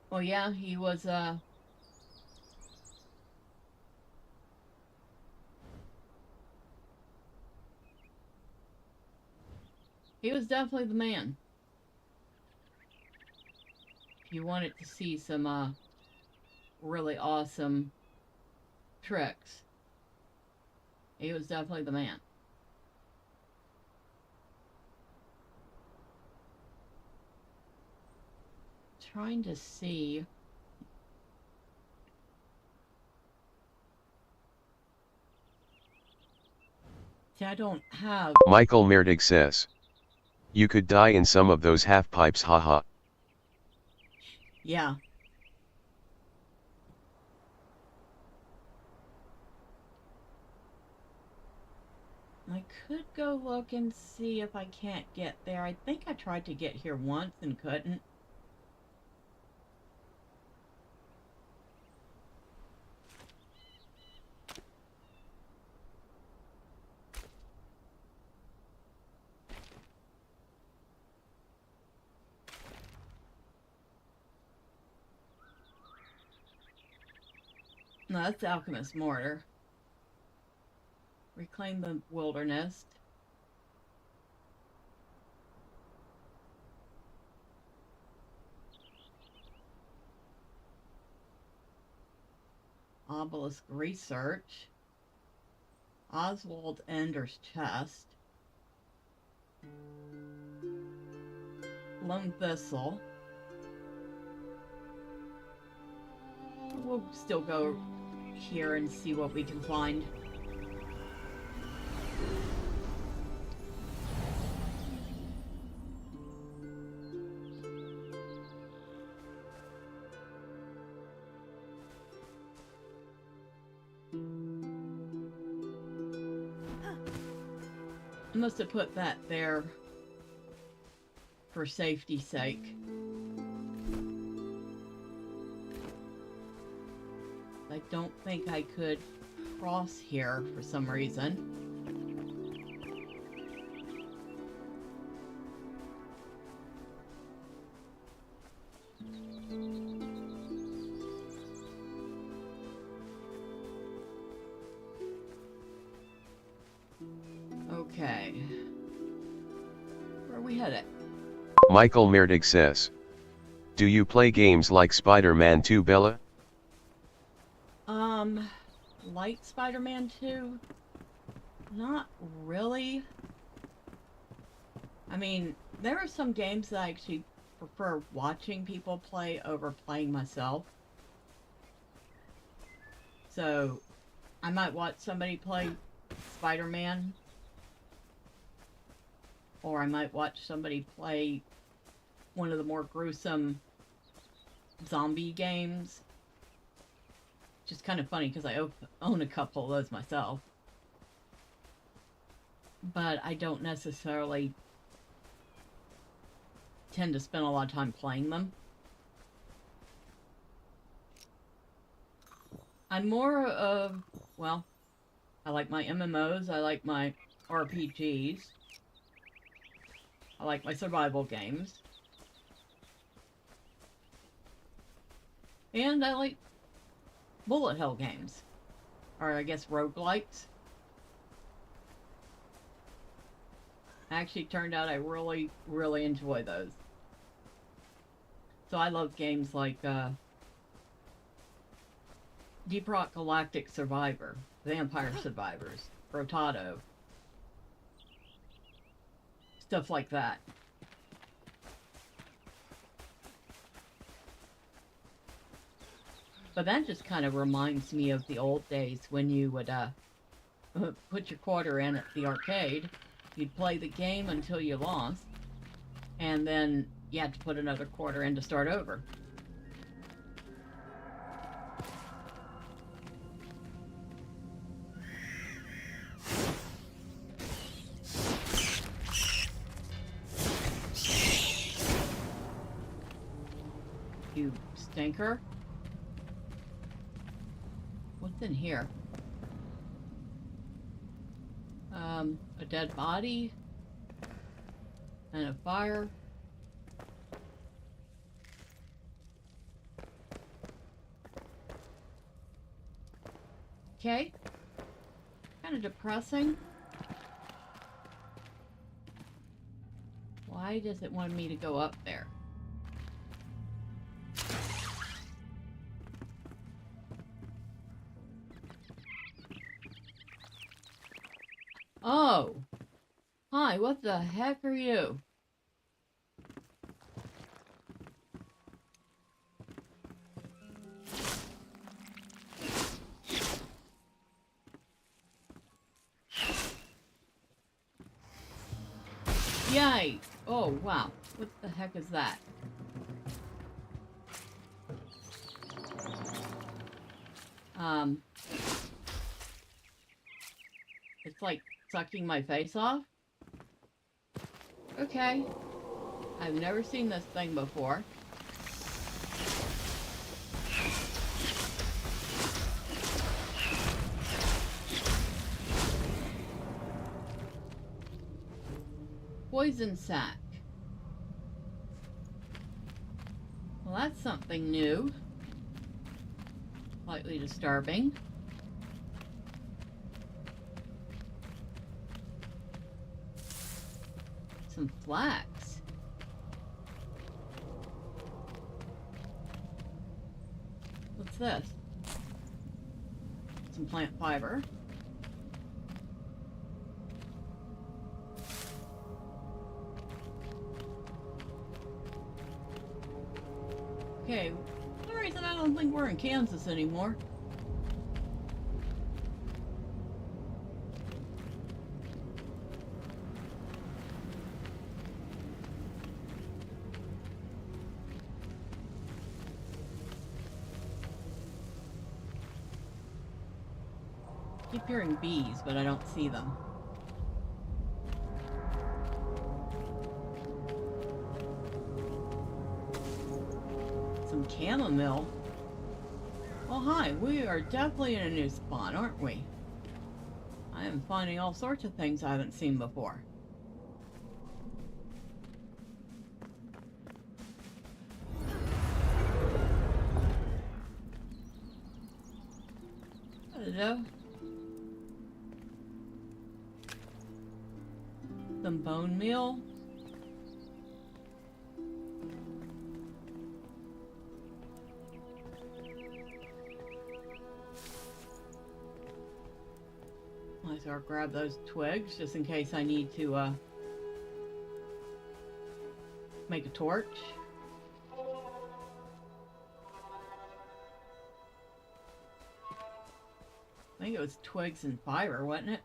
Well, yeah, he was, he was definitely the man. If you wanted to see some, really awesome tricks, he was definitely the man. Trying to see. See, I don't have... Michael Merdig says, you could die in some of those half pipes, haha. Yeah. I could go look and see if I can't get there. I think I tried to get here once and couldn't. No, that's the Alchemist Mortar. Reclaim the Wilderness. Obelisk Research. Oswald Ender's Chest. Lone Thistle. We'll still go here and see what we can find. I must have put that there for safety's sake. I don't think I could cross here for some reason. Okay. Where are we headed? Michael Merdig says, do you play games like Spider-Man 2, Bella? Like Spider-Man 2? Not really. I mean, there are some games that I actually prefer watching people play over playing myself. So, I might watch somebody play Spider-Man, or I might watch somebody play one of the more gruesome zombie games. Which is kind of funny because I own a couple of those myself. But I don't necessarily tend to spend a lot of time playing them. I'm more of, well, I like my MMOs, I like my RPGs, I like my survival games, and I like bullet hell games, or I guess roguelikes. Actually, turned out I really, really enjoy those. So I love games like Deep Rock Galactic Survivor, Vampire Survivors, Rotado, stuff like that. But that just kind of reminds me of the old days when you would put your quarter in at the arcade, you'd play the game until you lost, and then you had to put another quarter in to start over. You stinker. What's in here? A dead body and a fire. Okay. Kind of depressing. Why does it want me to go up there? Oh! Hi, what the heck are you? Yay! Oh, wow. What the heck is that? It's like sucking my face off? Okay. I've never seen this thing before. Poison sac. Well, that's something new. Slightly disturbing. Some flax. What's this? Some plant fiber. Okay, for some reason I don't think we're in Kansas anymore. I keep hearing bees, but I don't see them. Some chamomile. Well, hi, we are definitely in a new spot, aren't we? I am finding all sorts of things I haven't seen before. Hello. Some bone meal. I'll grab those twigs just in case I need to make a torch. I think it was twigs and fiber, wasn't it?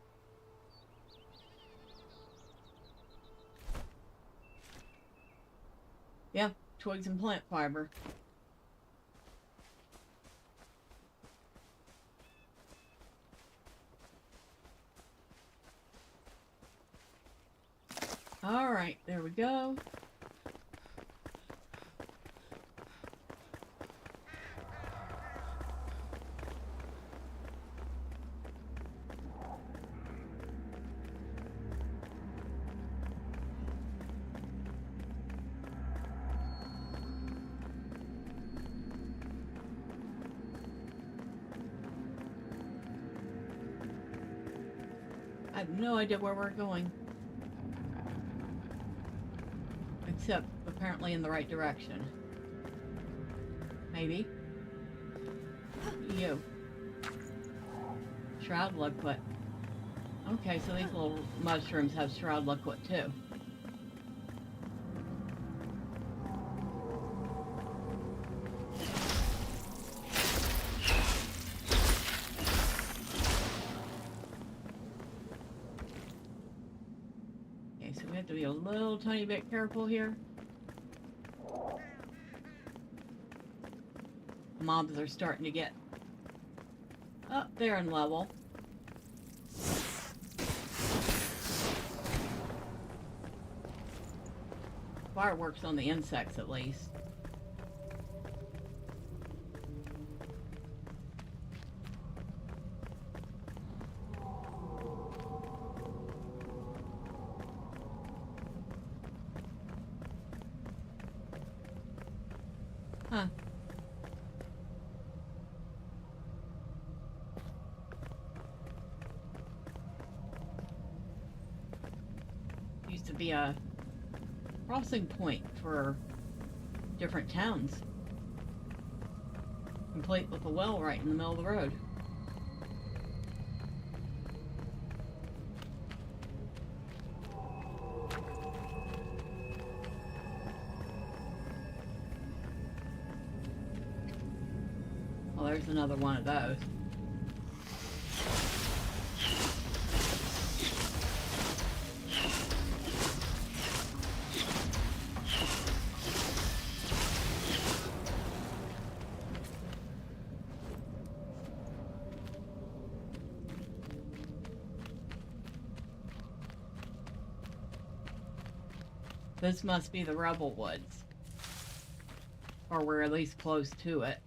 Yeah, twigs and plant fiber. Alright, there we go. I have no idea where we're going. Except, apparently in the right direction. Maybe. You. Shroud liquid. Okay, so these little mushrooms have shroud liquid too. Okay, so we have to be a little tiny bit careful here. Mobs are starting to get up there in level. Fireworks on the insects at least. Huh. Used to be a crossing point for different towns. Complete with a well right in the middle of the road. Well, there's another one of those. This must be the Rebel Woods. Or we're at least close to it.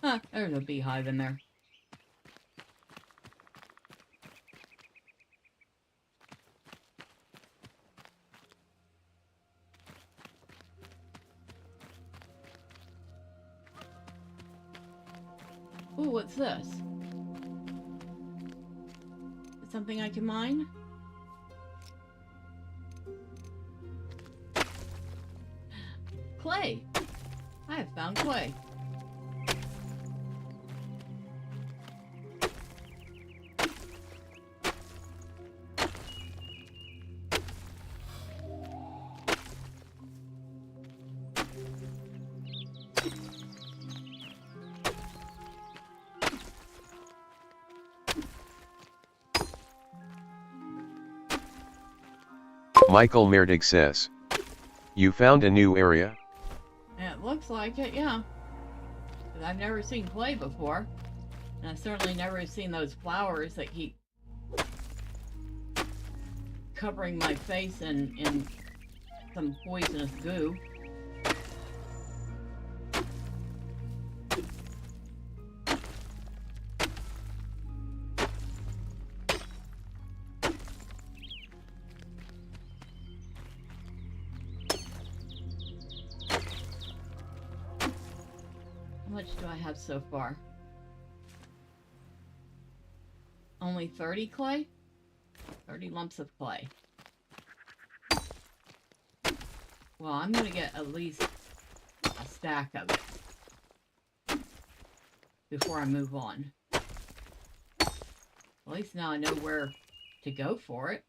Huh, there's a beehive in there. Ooh, what's this? Is it something I can mine? Clay! I have found clay. Michael Merdig says, "You found a new area?" It looks like it, yeah. But I've never seen clay before. And I've certainly never seen those flowers that keep covering my face in some poisonous goo. How much do I have so far? Only 30 clay? 30 lumps of clay. Well, I'm gonna get at least a stack of it before I move on. At least now I know where to go for it.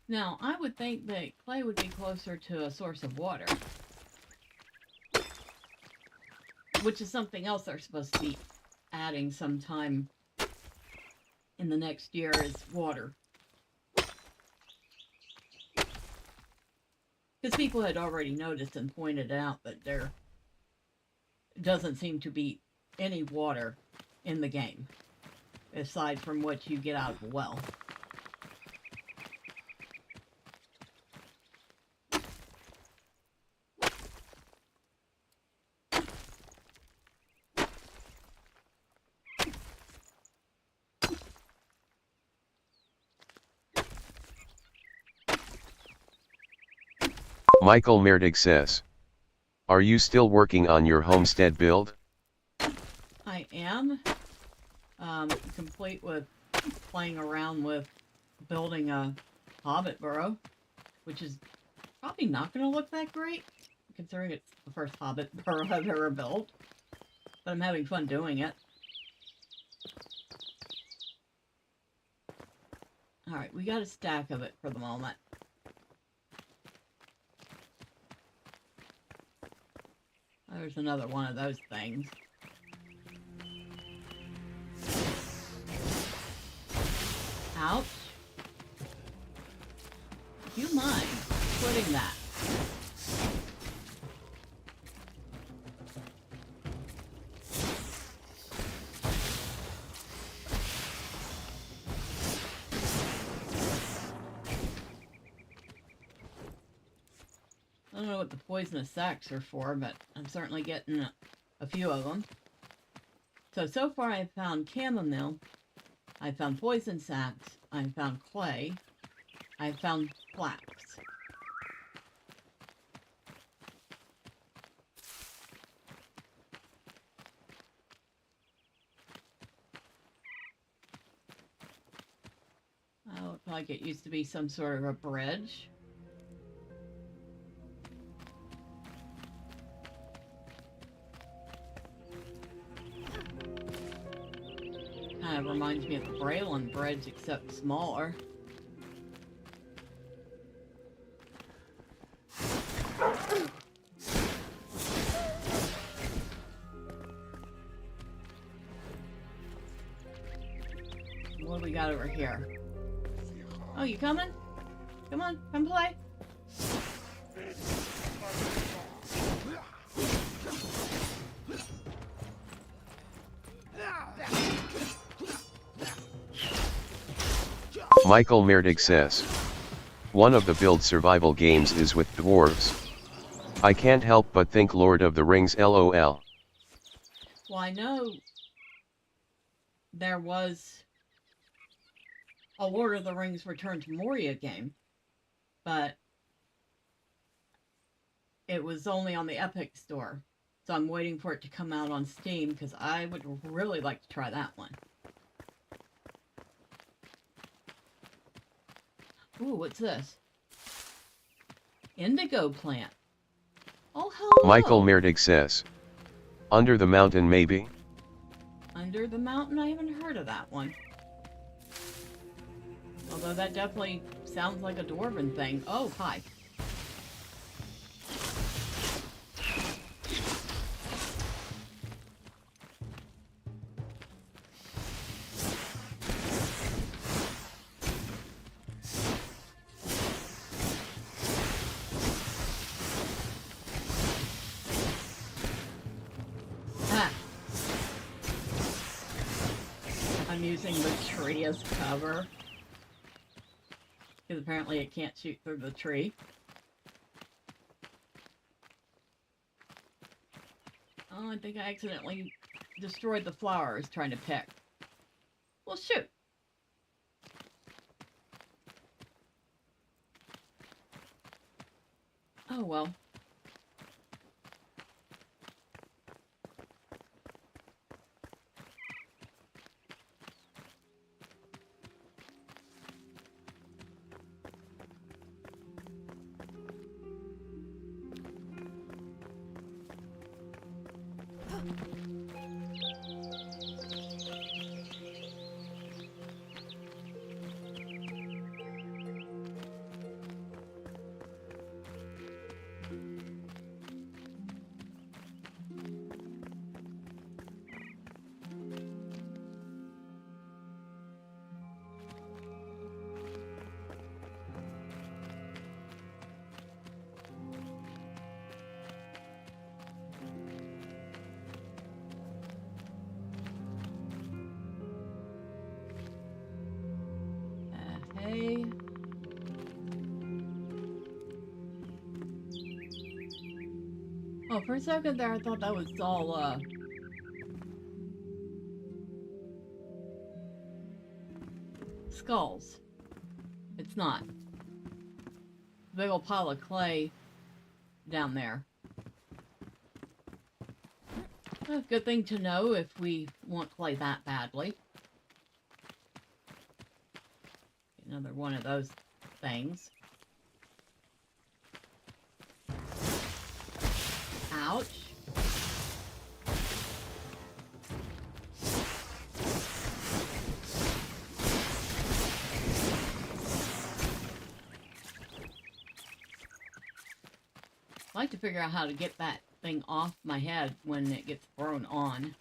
Now, I would think that clay would be closer to a source of water. which is something else they're supposed to be adding sometime in the next year, is water. Because people had already noticed and pointed out that there doesn't seem to be any water in the game, aside from what you get out of a well. Michael Merdig says, are you still working on your homestead build? I am complete with playing around with building a hobbit burrow, which is probably not going to look that great, considering it's the first hobbit burrow I've ever built. But I'm having fun doing it. Alright, we got a stack of it for the moment. There's another one of those things. Ouch. Do you mind putting that? I don't know what the poisonous sacs are for, but I'm certainly getting a few of them. So far I've found chamomile, I found poison sacs, I found clay, I found flax. Oh, it like it used to be some sort of a bridge. Kind of reminds me of the Braylon Bridge, except smaller. What do we got over here? Oh, you coming? Come on, come play. Michael Merdig says, one of the build survival games is with dwarves. I can't help but think Lord of the Rings LOL. Well, I know there was a Lord of the Rings Return to Moria game, but it was only on the Epic Store. So I'm waiting for it to come out on Steam because I would really like to try that one. Ooh, what's this? Indigo plant. Oh, hello. Michael Merdig says, under the mountain maybe? Under the mountain? I haven't heard of that one. Although that definitely sounds like a dwarven thing. Oh, hi. I'm using the tree as cover. Because apparently it can't shoot through the tree. Oh, I think I accidentally destroyed the flower I was trying to pick. Well, shoot. Oh, well. Oh, for a second there, I thought that was all, skulls. It's not. Big old pile of clay down there. A good thing to know if we want clay that badly. Another one of those things. Ouch. I like to figure out how to get that thing off my head when it gets thrown on.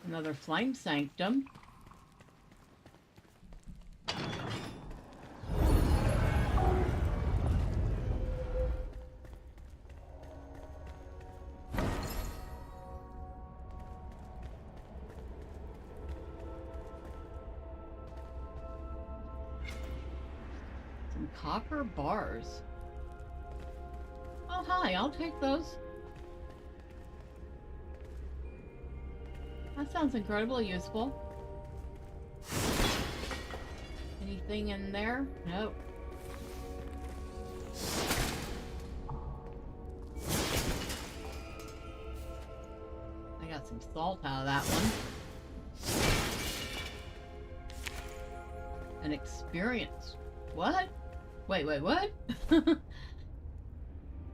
Another flame sanctum. Some copper bars. Oh, hi, I'll take those. That sounds incredibly useful. Anything in there? Nope. I got some salt out of that one. An experience. What? Wait, what?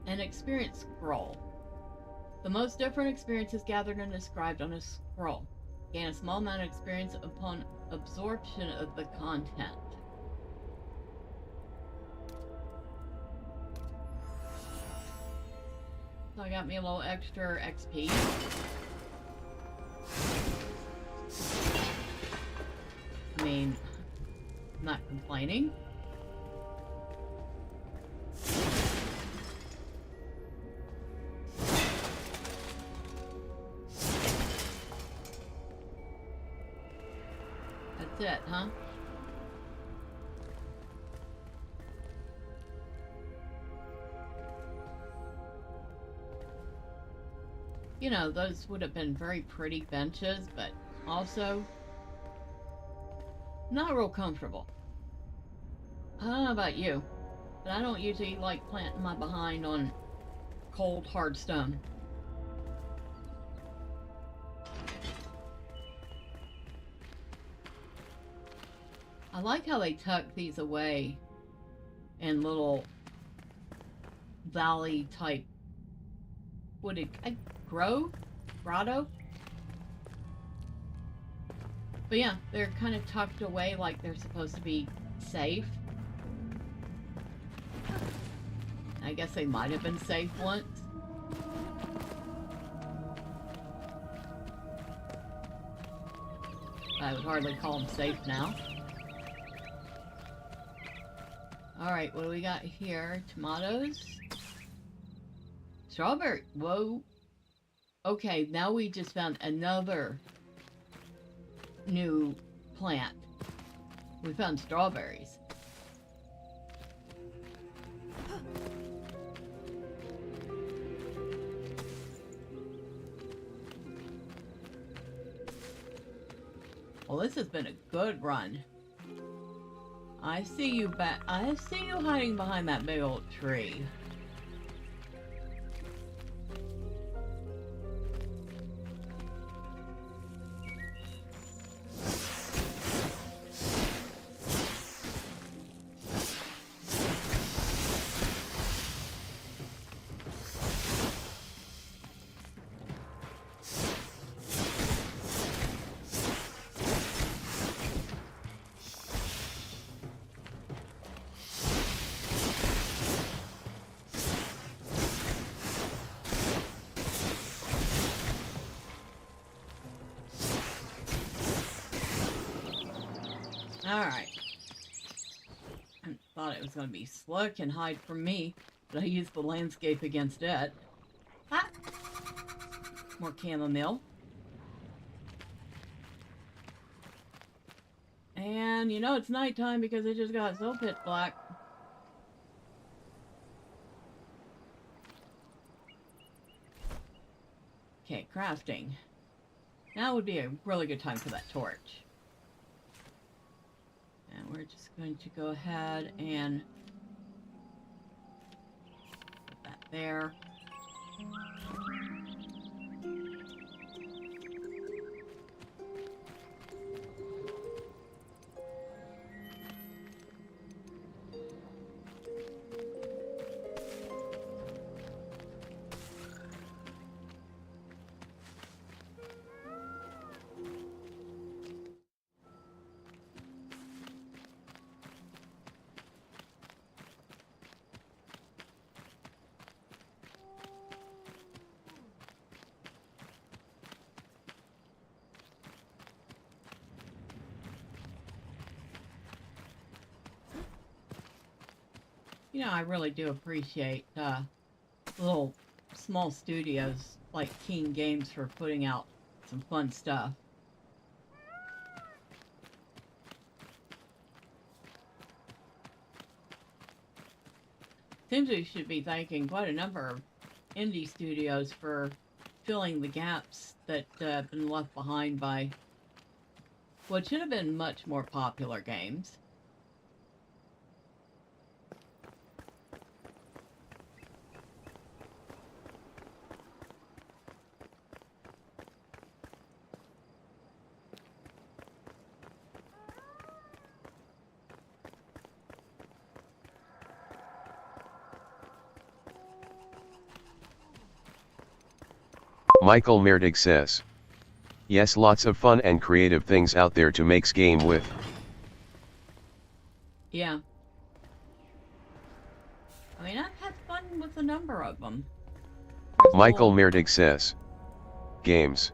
An experience scroll. The most different experiences gathered and described on a scroll. Gain a small amount of experience upon absorption of the content. So I got me a little extra XP. I mean, I'm not complaining. That's it, huh? You know, those would have been very pretty benches, but also not real comfortable. I don't know about you, but I don't usually like planting my behind on cold, hard stone. I like how they tuck these away in little valley type, grotto? But yeah, they're kind of tucked away like they're supposed to be safe. I guess they might have been safe once. I would hardly call them safe now. Alright, what do we got here? Tomatoes? Strawberry. Whoa. Okay, now we just found another new plant. We found strawberries. Well, this has been a good run. I see you hiding behind that big old tree. Alright. Thought thought it was going to be slick and hide from me, but I used the landscape against it. Ah! More chamomile. And you know it's nighttime because it just got so pitch black. Okay, crafting. Now would be a really good time for that torch. And we're just going to go ahead and put that there. You know, I really do appreciate little small studios like King Games for putting out some fun stuff. Seems we should be thanking quite a number of indie studios for filling the gaps that have been left behind by what should have been much more popular games. Michael Merdig says. Yes, lots of fun and creative things out there to make game with. Yeah. I mean, I've had fun with a number of them. Michael Merdig says. Games.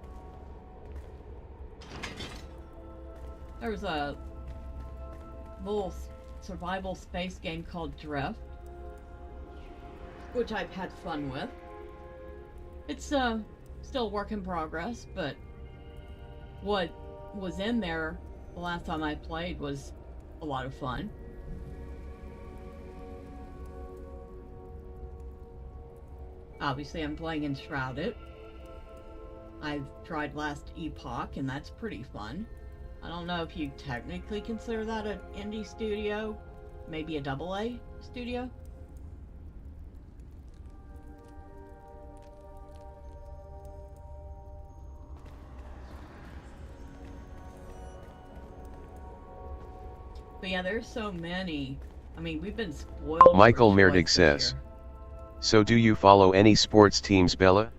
There's a little survival space game called Drift, which I've had fun with. It's still a work in progress, but what was in there the last time I played was a lot of fun. Obviously, I'm playing Enshrouded. I've tried Last Epoch, and that's pretty fun. I don't know if you technically consider that an indie studio, maybe a AA studio. But yeah, there's so many. I mean, we've been spoiled. Michael Merdig says. So do you follow any sports teams, Bella?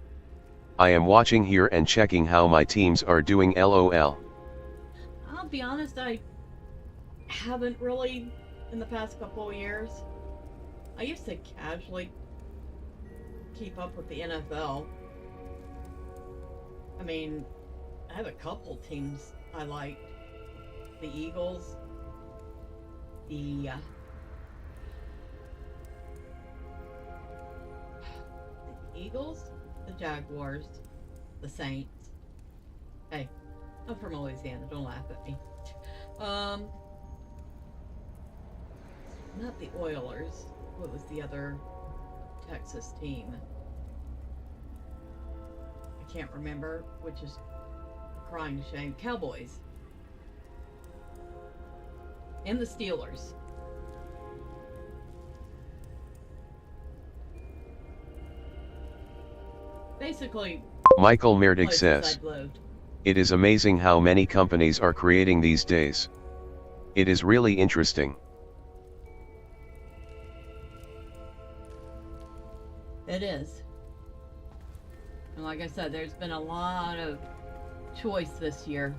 I am watching here and checking how my teams are doing, LOL. I'll be honest, I haven't really in the past couple of years. I used to casually keep up with the NFL. I mean, I have a couple teams I like. The Eagles, the Eagles, the Jaguars, the Saints. Hey, I'm from Louisiana, don't laugh at me. Not the Oilers. What was the other Texas team? I can't remember, which is a crying shame. Cowboys. And the Steelers. Basically, Michael Merdig says. It is amazing how many companies are creating these days. It is really interesting. It is. And like I said, there's been a lot of choice this year.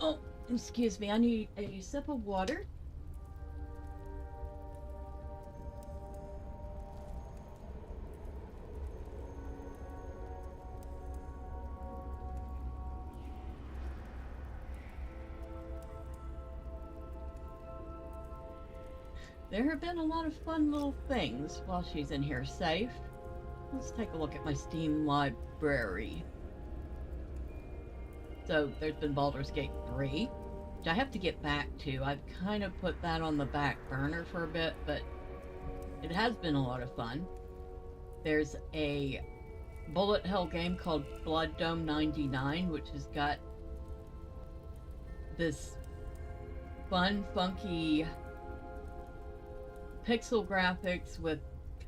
Oh, excuse me, I need a sip of water. There have been a lot of fun little things while she's in here safe. Let's take a look at my Steam library. So there's been Baldur's Gate 3, which I have to get back to. I've kind of put that on the back burner for a bit, but it has been a lot of fun. There's a bullet hell game called Blood Dome 99, which has got this fun, funky pixel graphics with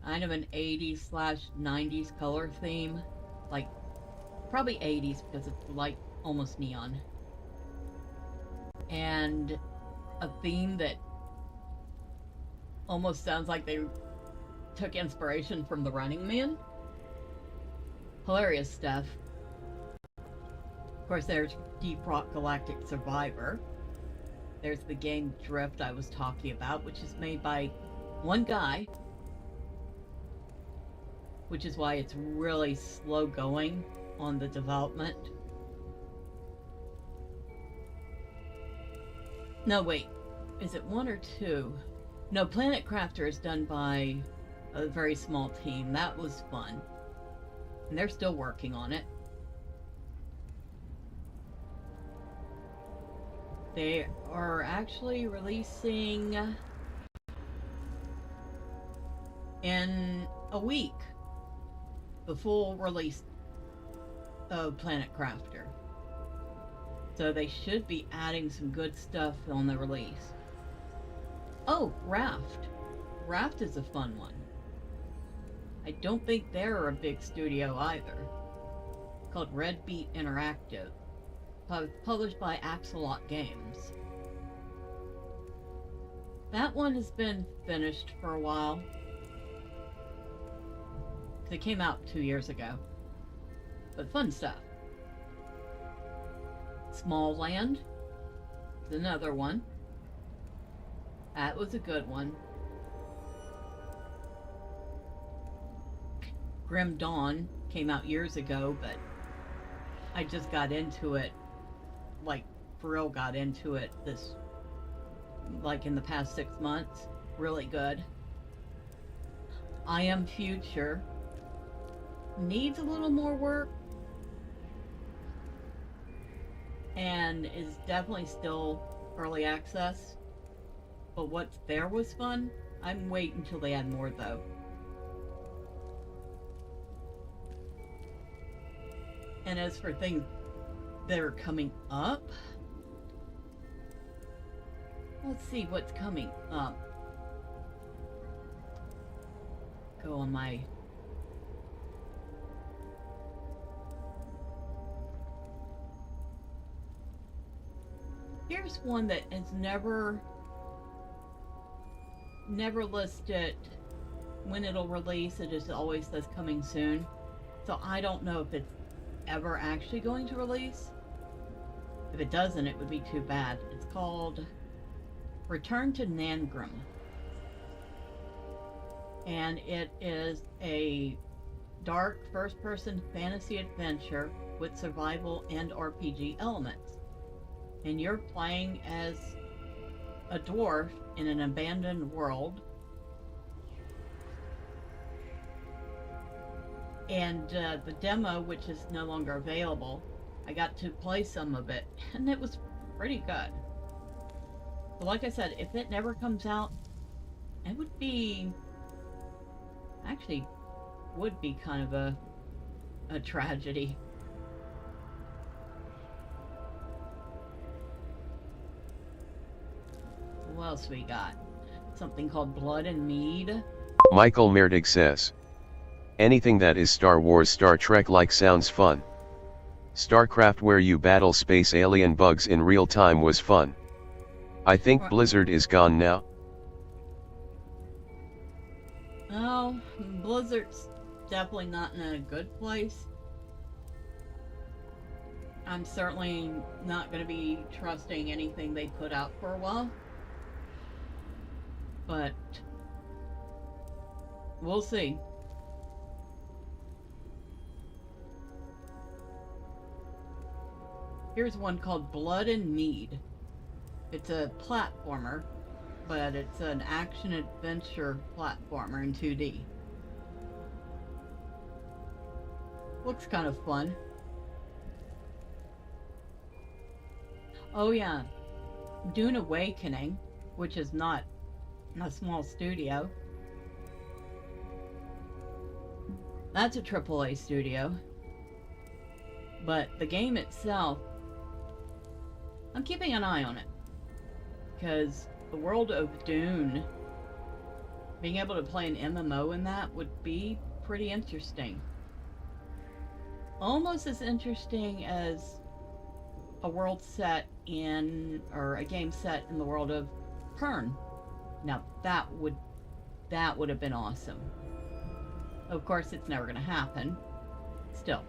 kind of an 80s/90s color theme. Like, probably 80s because it's like almost neon. And a theme that almost sounds like they took inspiration from The Running Man. Hilarious stuff. Of course, there's Deep Rock Galactic Survivor. There's the game Drift I was talking about, which is made by one guy, which is why it's really slow going on the development. No, wait. Is it one or two? No, Planet Crafter is done by a very small team. That was fun. And they're still working on it. They are actually releasing in a week the full release of Planet Crafter. So they should be adding some good stuff on the release. Oh, Raft. Raft is a fun one. I don't think they're a big studio either. Called Red Beat Interactive. Published by Axolot Games. That one has been finished for a while. It came out 2 years ago. But fun stuff. Small Land is another one. That was a good one. Grim Dawn came out years ago, but I just got into it, like, for real got into it this, like, in the past 6 months. Really good. I Am Future needs a little more work and is definitely still early access, but what's there was fun. I'm waiting until they add more though. And as for things that are coming up, let's see what's coming up. Go on my here's one that is never listed when it'll release. It just always says coming soon. So I don't know if it's ever actually going to release. If it doesn't, it would be too bad. It's called Return to Nangrim. And it is a dark first-person fantasy adventure with survival and RPG elements. And you're playing as a dwarf in an abandoned world. And the demo, which is no longer available, I got to play some of it, and it was pretty good. But like I said, if it never comes out, it would be... actually, would be kind of a tragedy. What else we got? Something called Blood and Mead. Michael Merdig says, anything that is Star Wars Star Trek like sounds fun. StarCraft where you battle space alien bugs in real time was fun. I think Blizzard is gone now. Oh, Blizzard's definitely not in a good place. I'm certainly not going to be trusting anything they put out for a while. But we'll see. Here's one called Blood and Mead. It's a platformer but it's an action adventure platformer in 2D. Looks kind of fun. Oh yeah, Dune Awakening, which is not a small studio. That's a AAA studio. But the game itself, I'm keeping an eye on it. Because the world of Dune, being able to play an MMO in that would be pretty interesting. Almost as interesting as a world set in, or a game set in the world of Pern. Now that would have been awesome. Of course, it's never going to happen. Still.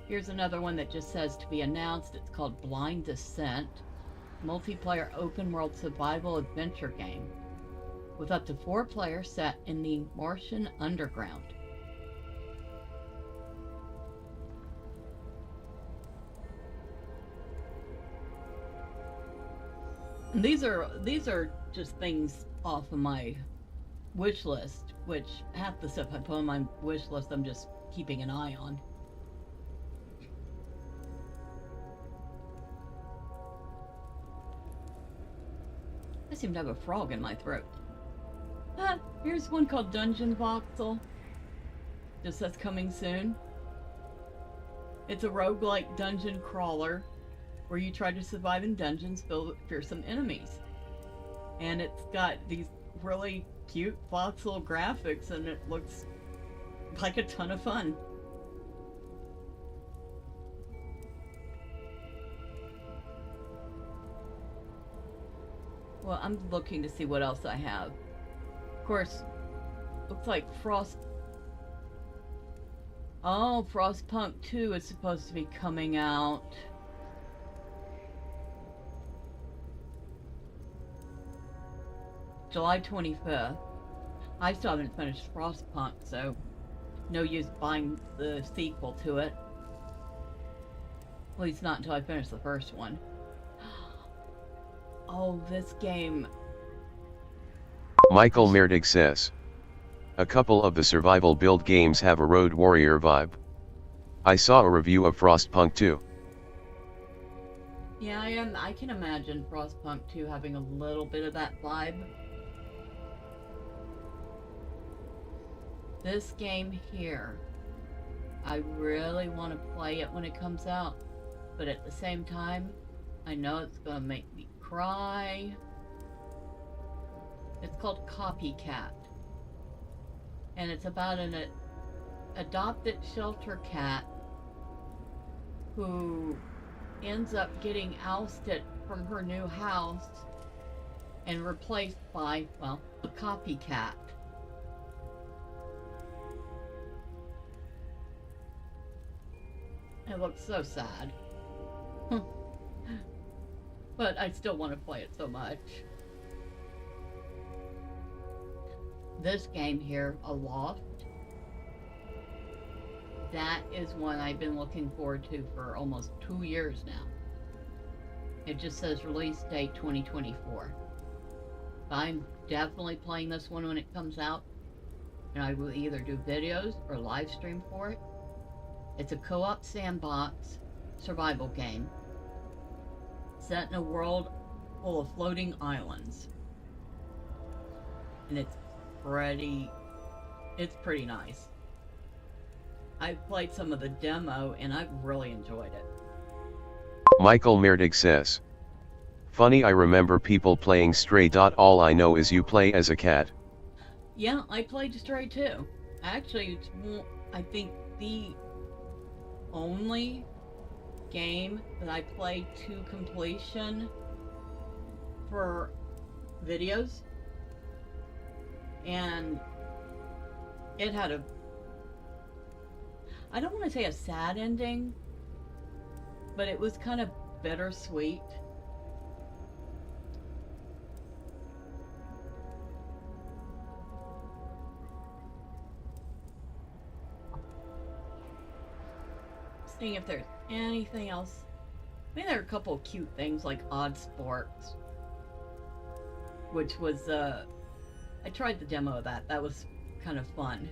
Here's another one that just says to be announced. It's called Blind Descent, multiplayer open world survival adventure game with up to 4 players set in the Martian underground. And these are just things off of my wish list, which half the stuff I put on my wish list I'm just keeping an eye on. I seem to have a frog in my throat. Ah, here's one called Dungeon Voxel. Just says coming soon. It's a roguelike dungeon crawler where you try to survive in dungeons filled with fearsome enemies. And it's got these really cute voxel graphics and it looks like a ton of fun. Well, I'm looking to see what else I have. Of course, looks like Frostpunk 2 is supposed to be coming out. July 25th. I still haven't finished Frostpunk, so no use buying the sequel to it. At least not until I finish the first one. Oh, this game. Michael Merdig says, a couple of the survival build games have a Road Warrior vibe. I saw a review of Frostpunk 2. Yeah, I can imagine Frostpunk 2 having a little bit of that vibe. This game here, I really want to play it when it comes out, but at the same time, I know it's going to make me cry. It's called Copycat, and it's about an adopted shelter cat who ends up getting ousted from her new house and replaced by, well, a copycat. It looks so sad. But I still want to play it so much. This game here, Aloft, that is one I've been looking forward to for almost 2 years now. It just says release date 2024. I'm definitely playing this one when it comes out, and I will either do videos or live stream for it. It's a co-op sandbox survival game set in a world full of floating islands. And it's pretty nice. I've played some of the demo and I've really enjoyed it. Michael Merdig says, funny, I remember people playing Stray. All I know is you play as a cat. Yeah, I played Stray too. Actually, it's I think the only game that I played to completion for videos, and it had a, I don't want to say a sad ending, but it was kind of bittersweet. seeing if there's anything else. I mean, there are a couple of cute things like Odd Sports, which was, I tried the demo of that. That was kind of fun.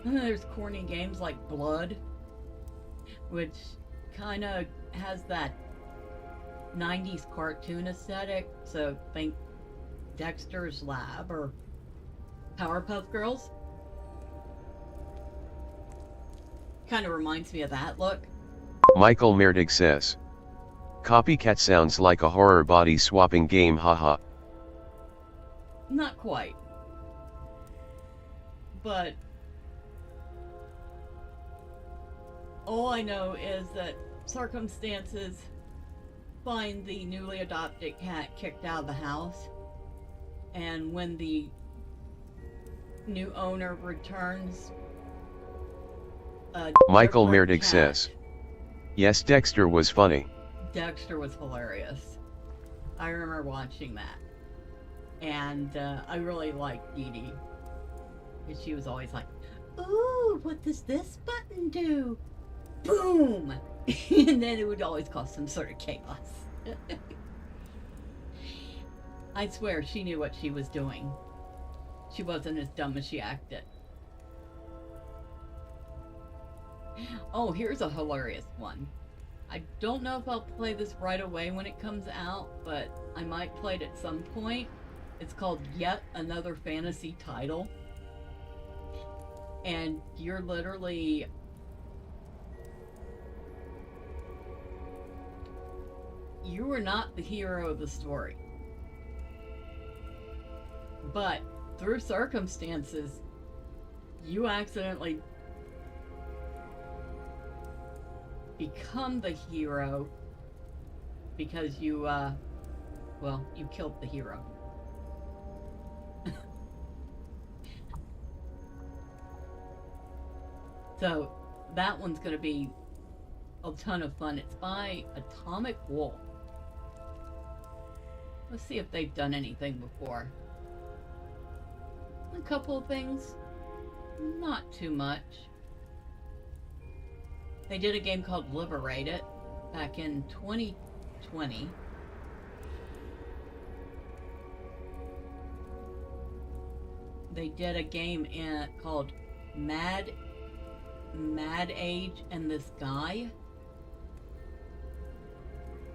And then there's corny games like Blood, which kind of has that 90s cartoon aesthetic. So think Dexter's Lab or Powerpuff Girls. Kind of reminds me of that look. Michael Merdig says. Copycat sounds like a horror body swapping game, haha. Not quite. But all I know is that circumstances find the newly adopted cat kicked out of the house, and when the new owner returns, Michael Merdig says, yes, Dexter was funny. Dexter was hilarious. I remember watching that. And I really liked Dee Dee. Because she was always like, ooh, what does this button do? Boom! And then it would always cause some sort of chaos. I swear she knew what she was doing. She wasn't as dumb as she acted. Oh, here's a hilarious one. I don't know if I'll play this right away when it comes out, but I might play it at some point. It's called Yet Another Fantasy Title. And you're literally... you are not the hero of the story. But through circumstances, you accidentally become the hero because you, well, you killed the hero. So that one's going to be a ton of fun. It's by Atomic Wolf. Let's see if they've done anything before. A couple of things. Not too much. They did a game called Liberated back in 2020. They did a game called Mad Age and This Guy,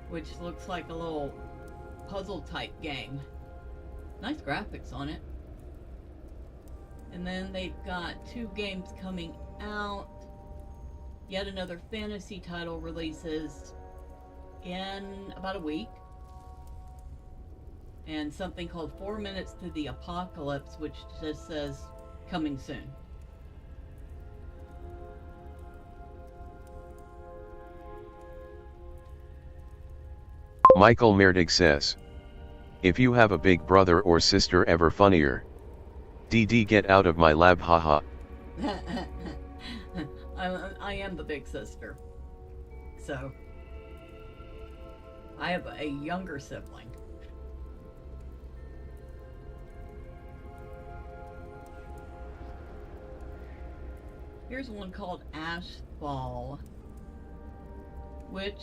which looks like a little puzzle type game. Nice graphics on it. And then they've got 2 games coming out. Yet Another Fantasy Title releases in about a week. And something called 4 Minutes to the Apocalypse, which just says coming soon. Michael Merdig says, if you have a big brother or sister, ever funnier. DD, get out of my lab, haha. I am the big sister. So, I have a younger sibling. Here's one called Ashfall, which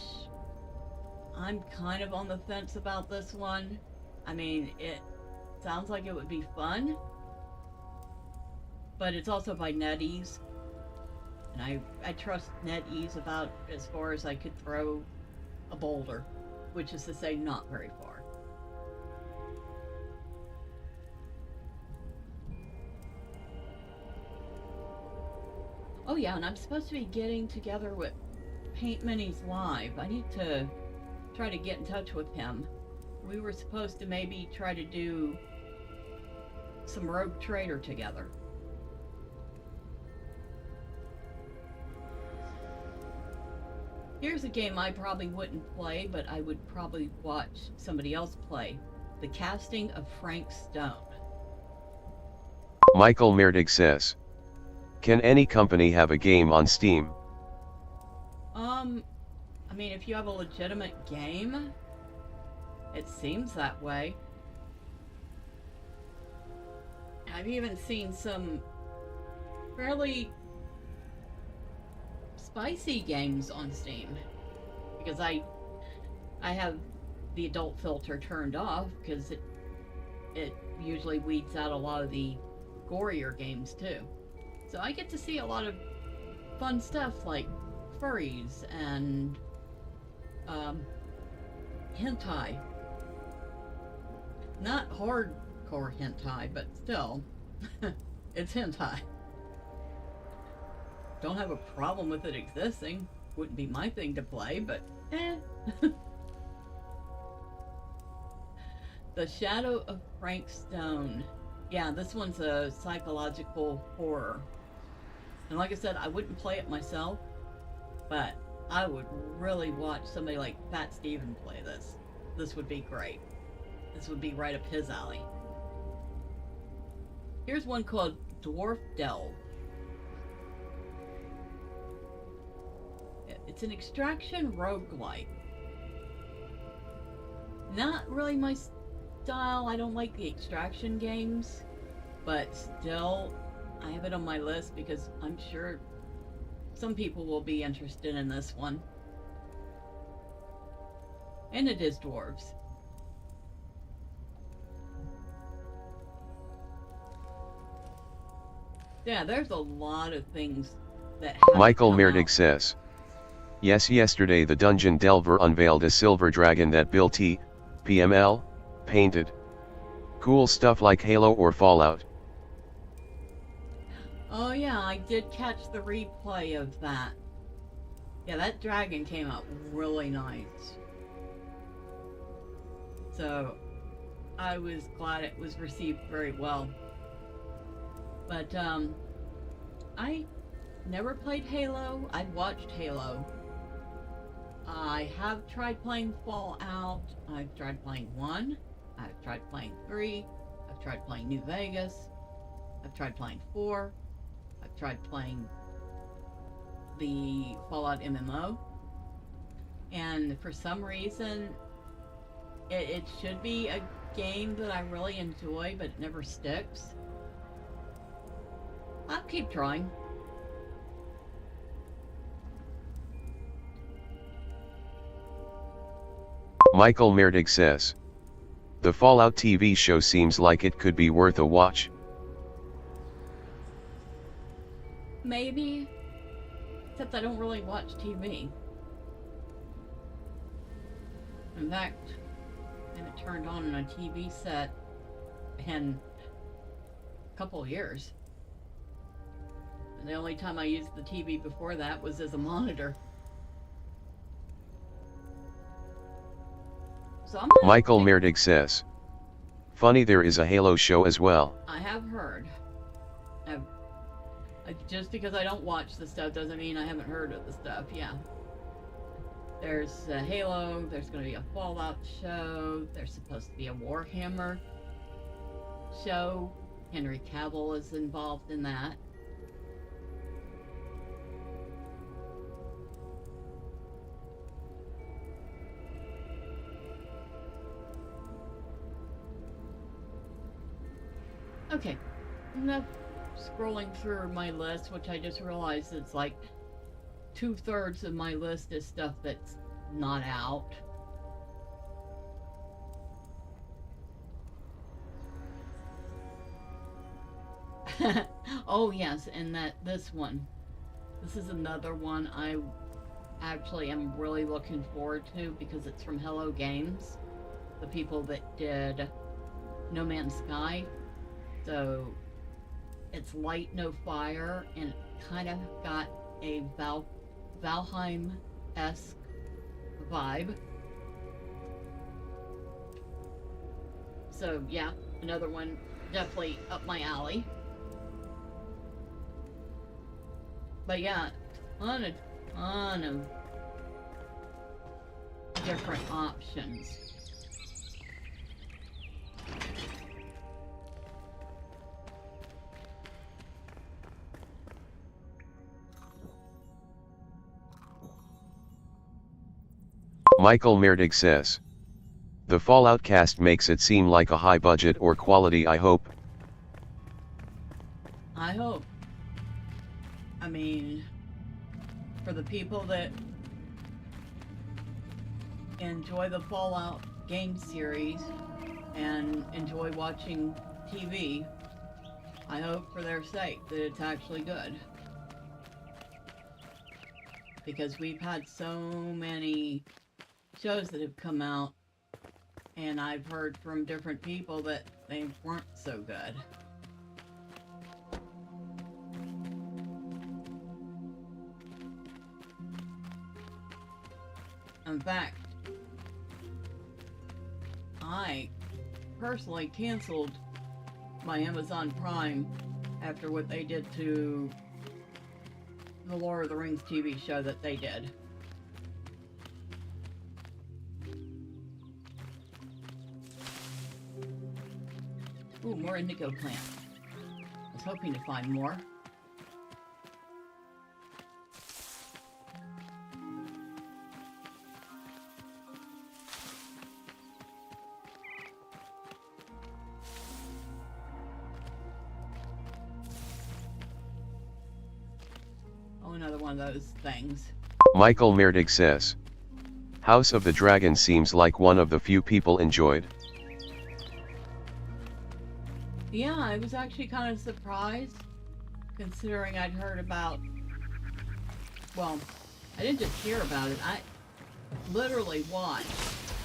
I'm kind of on the fence about this one. I mean, it sounds like it would be fun, but it's also by NetEase, and I trust NetEase about as far as I could throw a boulder, which is to say not very far. Oh yeah, and I'm supposed to be getting together with Paint Minis Live. I need to try to get in touch with him. We were supposed to maybe try to do some Rogue Trader together. Here's a game I probably wouldn't play, but I would probably watch somebody else play. The Casting of Frank Stone. Michael Merdig says, can any company have a game on Steam? I mean, if you have a legitimate game, It seems that way. I've even seen some fairly spicy games on Steam because I have the adult filter turned off because it usually weeds out a lot of the gorier games too. So I get to see a lot of fun stuff like furries and hentai. Not hardcore hentai, but still, it's hentai. Don't have a problem with it existing. Wouldn't be my thing to play, but eh. The Shadow of Frank Stone. Yeah, this one's a psychological horror. And like I said, I wouldn't play it myself, but I would really watch somebody like Pat Steven play this. This would be great. This would be right up his alley. Here's one called Dwarf Delve. It's an extraction roguelike. Not really my style. I don't like the extraction games, but still, I have it on my list because I'm sure some people will be interested in this one. And it is dwarves. Yeah, there's a lot of things that have Michael come Merdig out. says, yes, yesterday the Dungeon Delver unveiled a silver dragon that Bill T. PML painted. Cool stuff like Halo or Fallout. Oh yeah, I did catch the replay of that. Yeah, that dragon came out really nice. So, I was glad it was received very well. But, I never played Halo. I'd watched Halo. I have tried playing Fallout. I've tried playing 1. I've tried playing 3. I've tried playing New Vegas. I've tried playing 4. I've tried playing the Fallout MMO. And for some reason, it should be a game that I really enjoy, but it never sticks. I'll keep trying. Michael Merdig says, the Fallout TV show seems like it could be worth a watch. Maybe. Except I don't really watch TV. In fact, I haven't turned on a TV set in a couple of years. And the only time I used the TV before that was as a monitor. So I'm gonna Michael take- Merdig says, funny there is a Halo show as well. I have heard. Just because I don't watch the stuff doesn't mean I haven't heard of the stuff. Yeah. There's a Halo, there's going to be a Fallout show, there's supposed to be a Warhammer show. Henry Cavill is involved in that. Okay, enough scrolling through my list, which I just realized it's like 2/3 of my list is stuff that's not out. Oh yes, and this one. This is another one I actually am really looking forward to because it's from Hello Games, the people that did No Man's Sky. So it's light, no fire, and it kind of got a Valheim-esque vibe. So yeah, another one definitely up my alley. But yeah, ton of different options. Michael Merdig says, The Fallout cast makes it seem like a high budget or quality. I hope. I hope. I mean, for the people that enjoy the Fallout game series and enjoy watching TV, I hope for their sake that it's actually good. Because we've had so many shows that have come out, and I've heard from different people that they weren't so good. In fact, I personally canceled my Amazon Prime after what they did to the Lord of the Rings TV show that they did. Ooh, more indigo plant. I was hoping to find more. Oh, another one of those things. Michael Merdig says, House of the Dragon seems like one of the few people enjoyed. Yeah, I was actually kind of surprised, considering I'd heard about, well, I didn't just hear about it, I literally watched.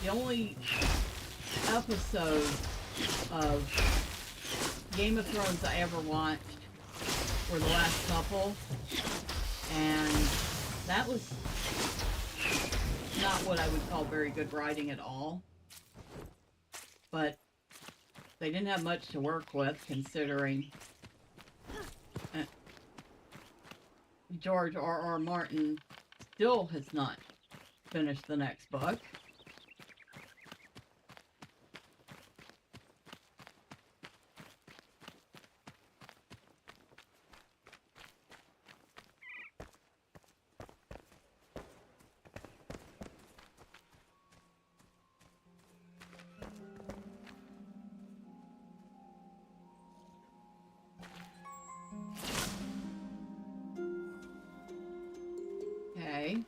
The only episode of Game of Thrones I ever watched were the last couple, and that was not what I would call very good writing at all. But they didn't have much to work with, considering George R.R. Martin still has not finished the next book. Okay.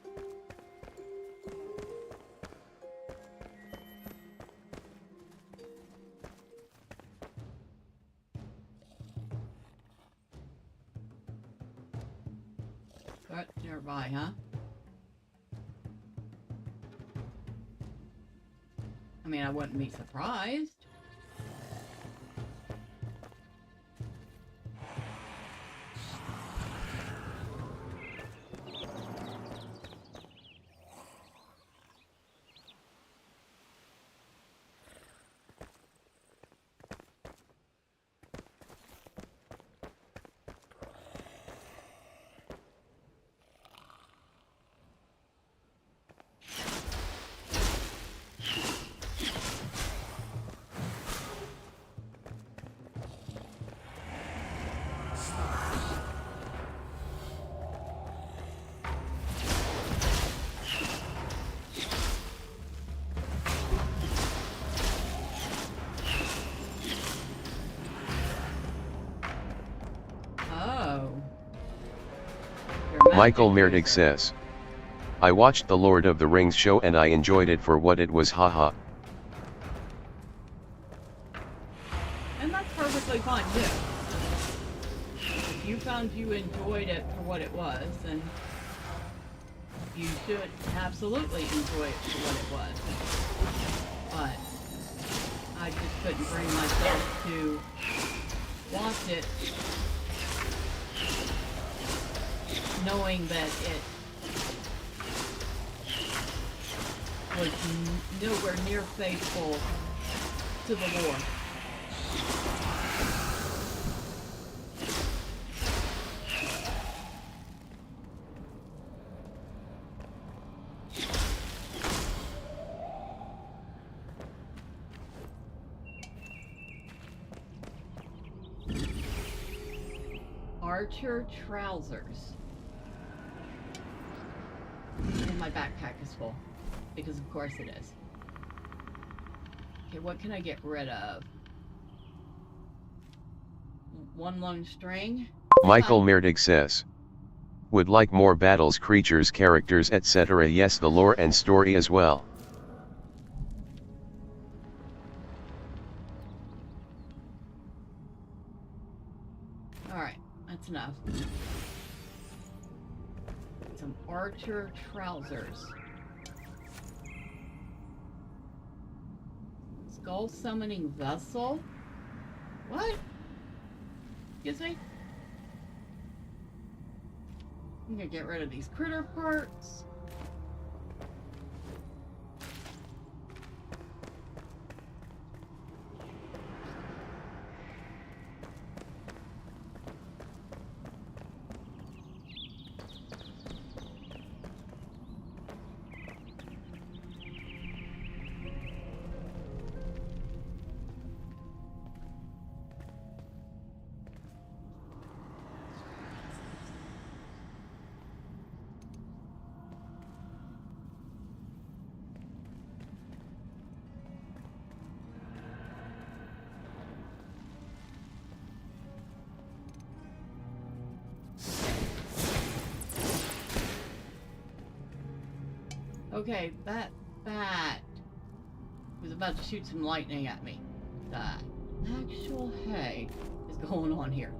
Right nearby, huh? I mean, I wouldn't be surprised. Michael Merdig says, I watched the Lord of the Rings show and I enjoyed it for what it was, haha. And that's perfectly fine too. If you found you enjoyed it for what it was, then you should absolutely enjoy it for what it was. But I just couldn't bring myself to watch it knowing that it was nowhere near faithful to the lore. Archer trousers. And my backpack is full, because of course it is. Okay, what can I get rid of? One lone string? Michael Merdig says. Would like more battles, creatures, characters, etc. Yes, the lore and story as well. Alright, that's enough. Some archer trousers. Skull summoning vessel? What? Excuse me? I'm gonna get rid of these critter parts. Okay, that bat was about to shoot some lightning at me. The actual hay is going on here.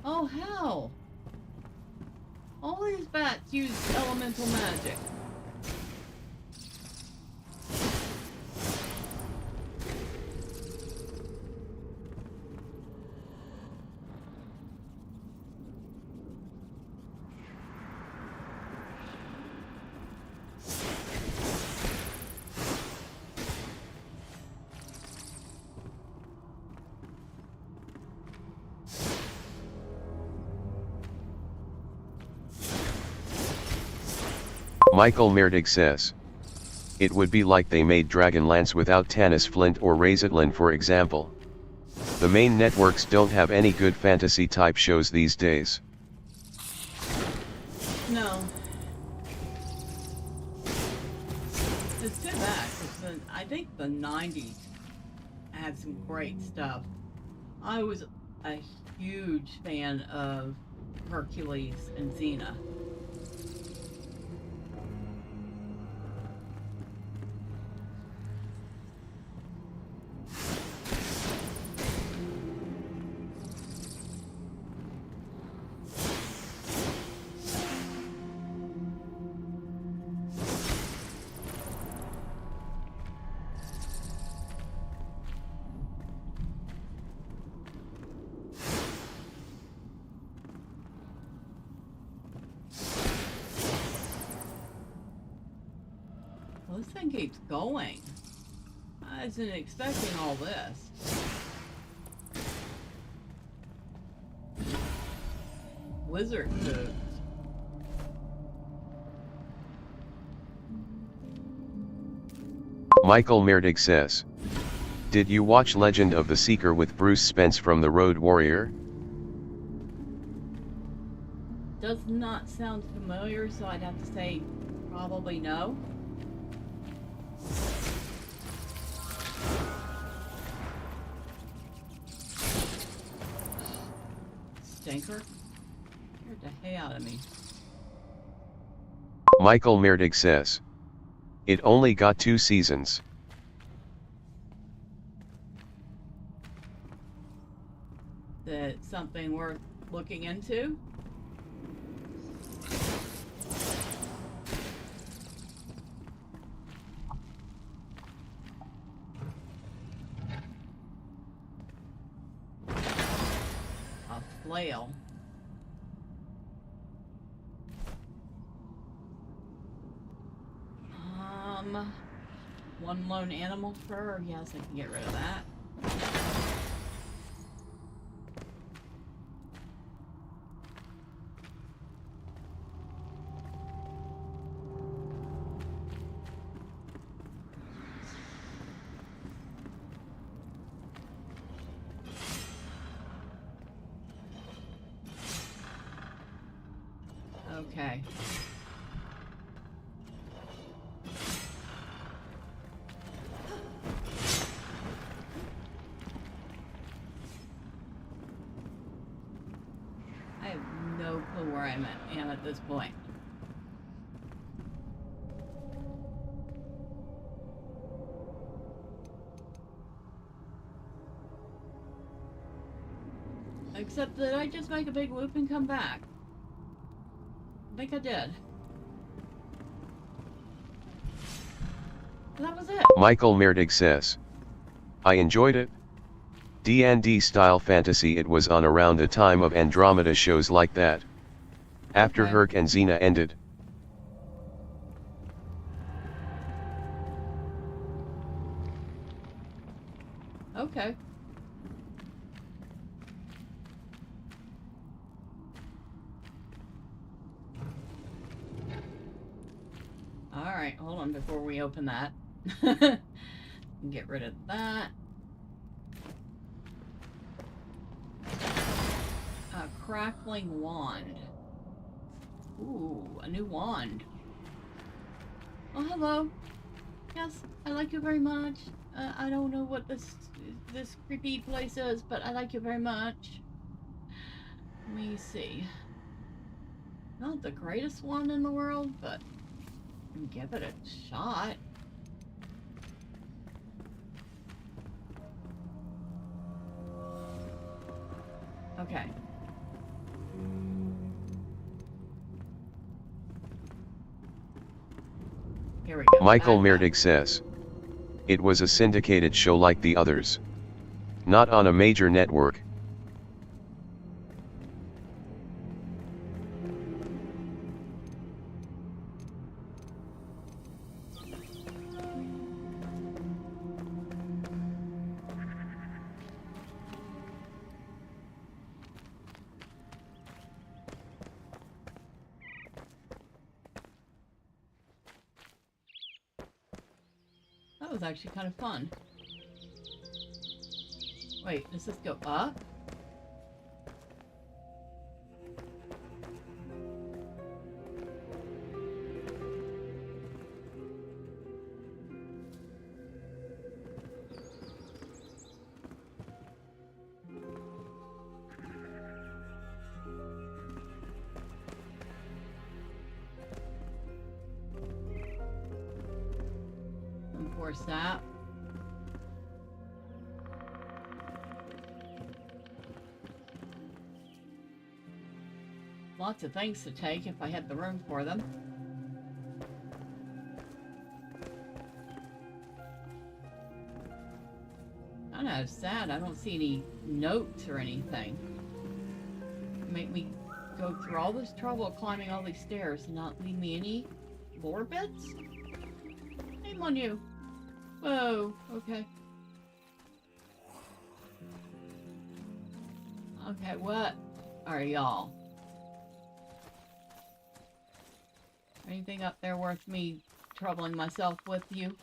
Oh, hell! All these bats use elemental magic. Michael Merdig says. It would be like they made Dragonlance without Tanis Flint or Razatlan, for example. The main networks don't have any good fantasy type shows these days. No. It's too bad, because I think the 90s had some great stuff. I was a huge fan of Hercules and Xena. Well, this thing keeps going. I wasn't expecting all this. Wizard foods. Michael Merdig says. Did you watch Legend of the Seeker with Bruce Spence from The Road Warrior? Does not sound familiar, so I'd have to say probably no. Stinker? Scared the hay out of me. Michael Merdig says. It only got 2 seasons. That something worth looking into? A flail. One lone animal fur. Yes, I can get rid of that. Okay. I have no clue where am at this point. Except that I just make a big loop and come back. I think I did. That was it. Michael Merdig says, I enjoyed it. D&D style fantasy. It was on around the time of Andromeda shows like that. After Okay. Herc and Xena ended. Okay. Alright, hold on before we open that. Get rid of that. A crackling wand. Ooh, a new wand. Oh, hello. Yes, I like you very much. I don't know what this creepy place is, but I like you very much. Let me see. Not the greatest one in the world, but give it a shot. Okay. Here we go. Michael Merdig says, it was a syndicated show like the others. Not on a major network. That was actually kind of fun. Wait, does this go up? Enforce that. Lots of things to take if I had the room for them. I know, it's sad. I don't see any notes or anything. Make me go through all this trouble climbing all these stairs and not leave me any lore bits? Shame on you. Whoa, okay. Okay, what are y'all? Anything up there worth me troubling myself with you?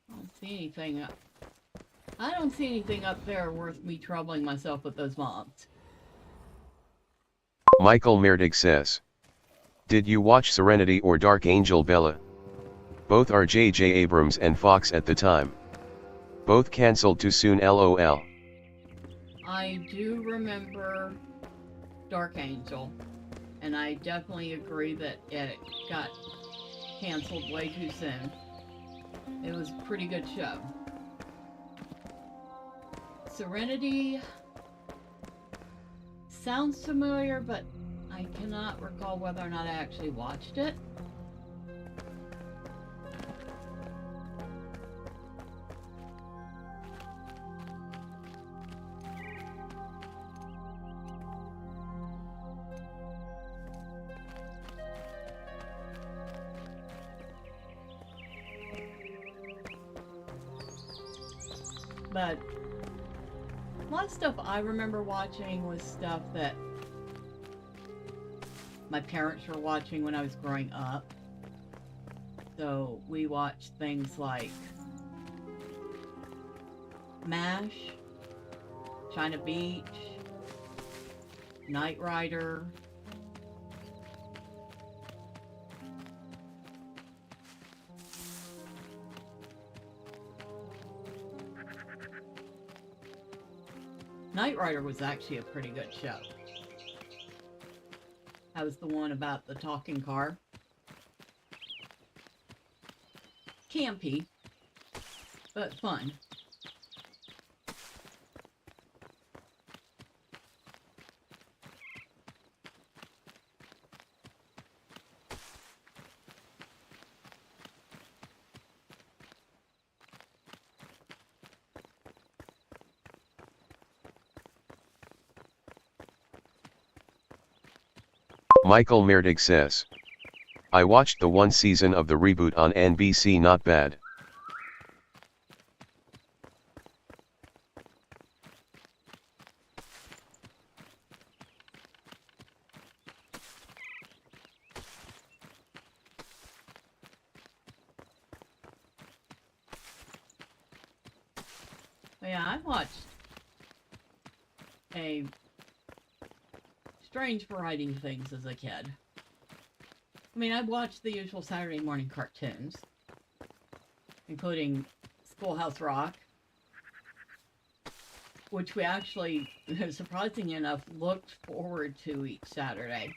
I don't see anything up. I don't see anything up there worth me troubling myself with those mobs. Michael Merdig says, did you watch Serenity or Dark Angel Bella? Both are J.J. Abrams and Fox at the time. Both cancelled too soon, LOL. I do remember Dark Angel, and I definitely agree that it got canceled way too soon. It was a pretty good show. Serenity sounds familiar, but I cannot recall whether or not I actually watched it. But a lot of stuff I remember watching was stuff that my parents were watching when I was growing up. So we watched things like MASH, China Beach, Knight Rider. Knight Rider was actually a pretty good show. That was the one about the talking car. Campy, but fun. Michael Merdig says, I watched the one season of the reboot on NBC, not bad. Yeah, I watched a strange variety of things as a kid. I mean, I watched the usual Saturday morning cartoons, including Schoolhouse Rock, which we actually, surprisingly enough, looked forward to each Saturday.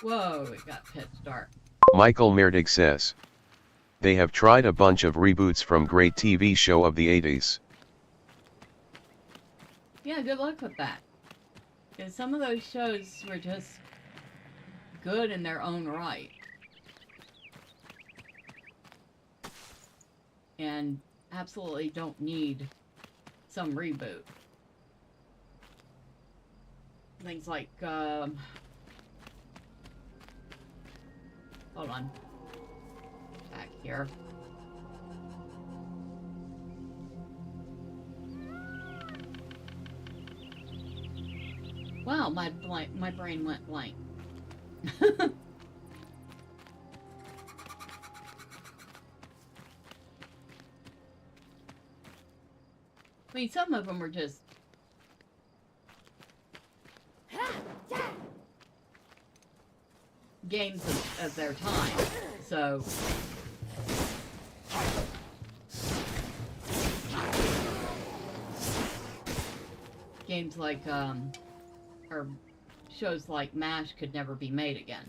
Whoa, it got pitch dark. Michael Merdig says, they have tried a bunch of reboots from great TV show of the 80s. Yeah, good luck with that. Because some of those shows were just good in their own right. And absolutely don't need some reboot. Things like, hold on. Back here. Wow, my brain went blank. I mean, some of them were just games of their time. So games like or shows like MASH could never be made again.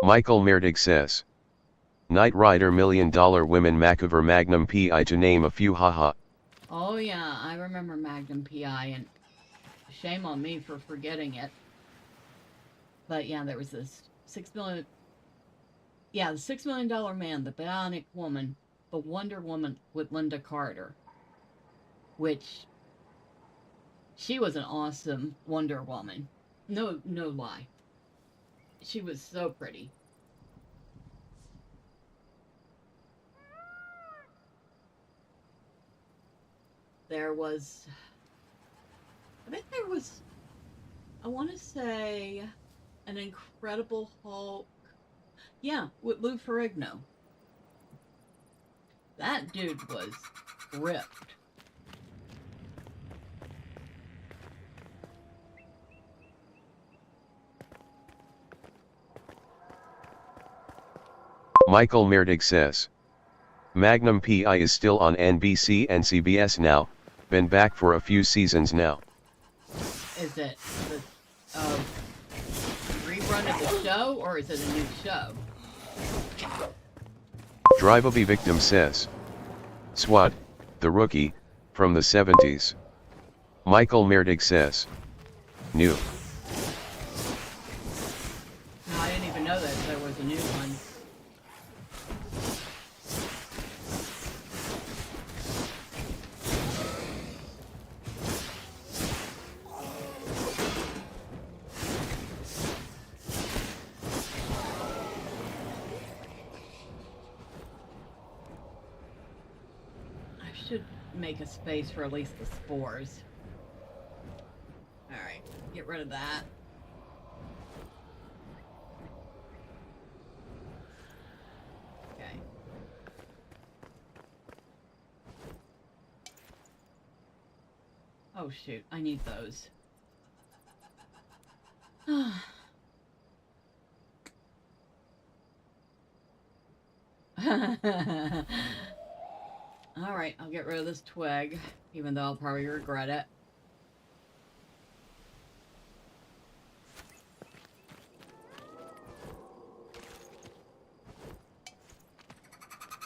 Michael Merdig says, Knight Rider, $1 Million Women, Makeover, Magnum PI, to name a few. Haha. Oh yeah, I remember Magnum PI, and shame on me for forgetting it. But yeah, there was this the $6 Million Man, the Bionic Woman, the Wonder Woman with Linda Carter, which she was an awesome Wonder Woman. No lie. She was so pretty. There was, I think there was, I want to say, an Incredible Hulk. Yeah, with Lou Ferrigno. That dude was ripped. Michael Merdig says, Magnum PI is still on NBC and CBS now, been back for a few seasons now. Is it the rerun of the show, or is it a new show? Drivable Victim says, SWAT, the Rookie, from the 70s. Michael Merdig says, new. No, I didn't even know that there was a new one. should make a space for at least the spores. Alright, get rid of that. Okay. Oh shoot, I need those. Alright, I'll get rid of this twig, even though I'll probably regret it.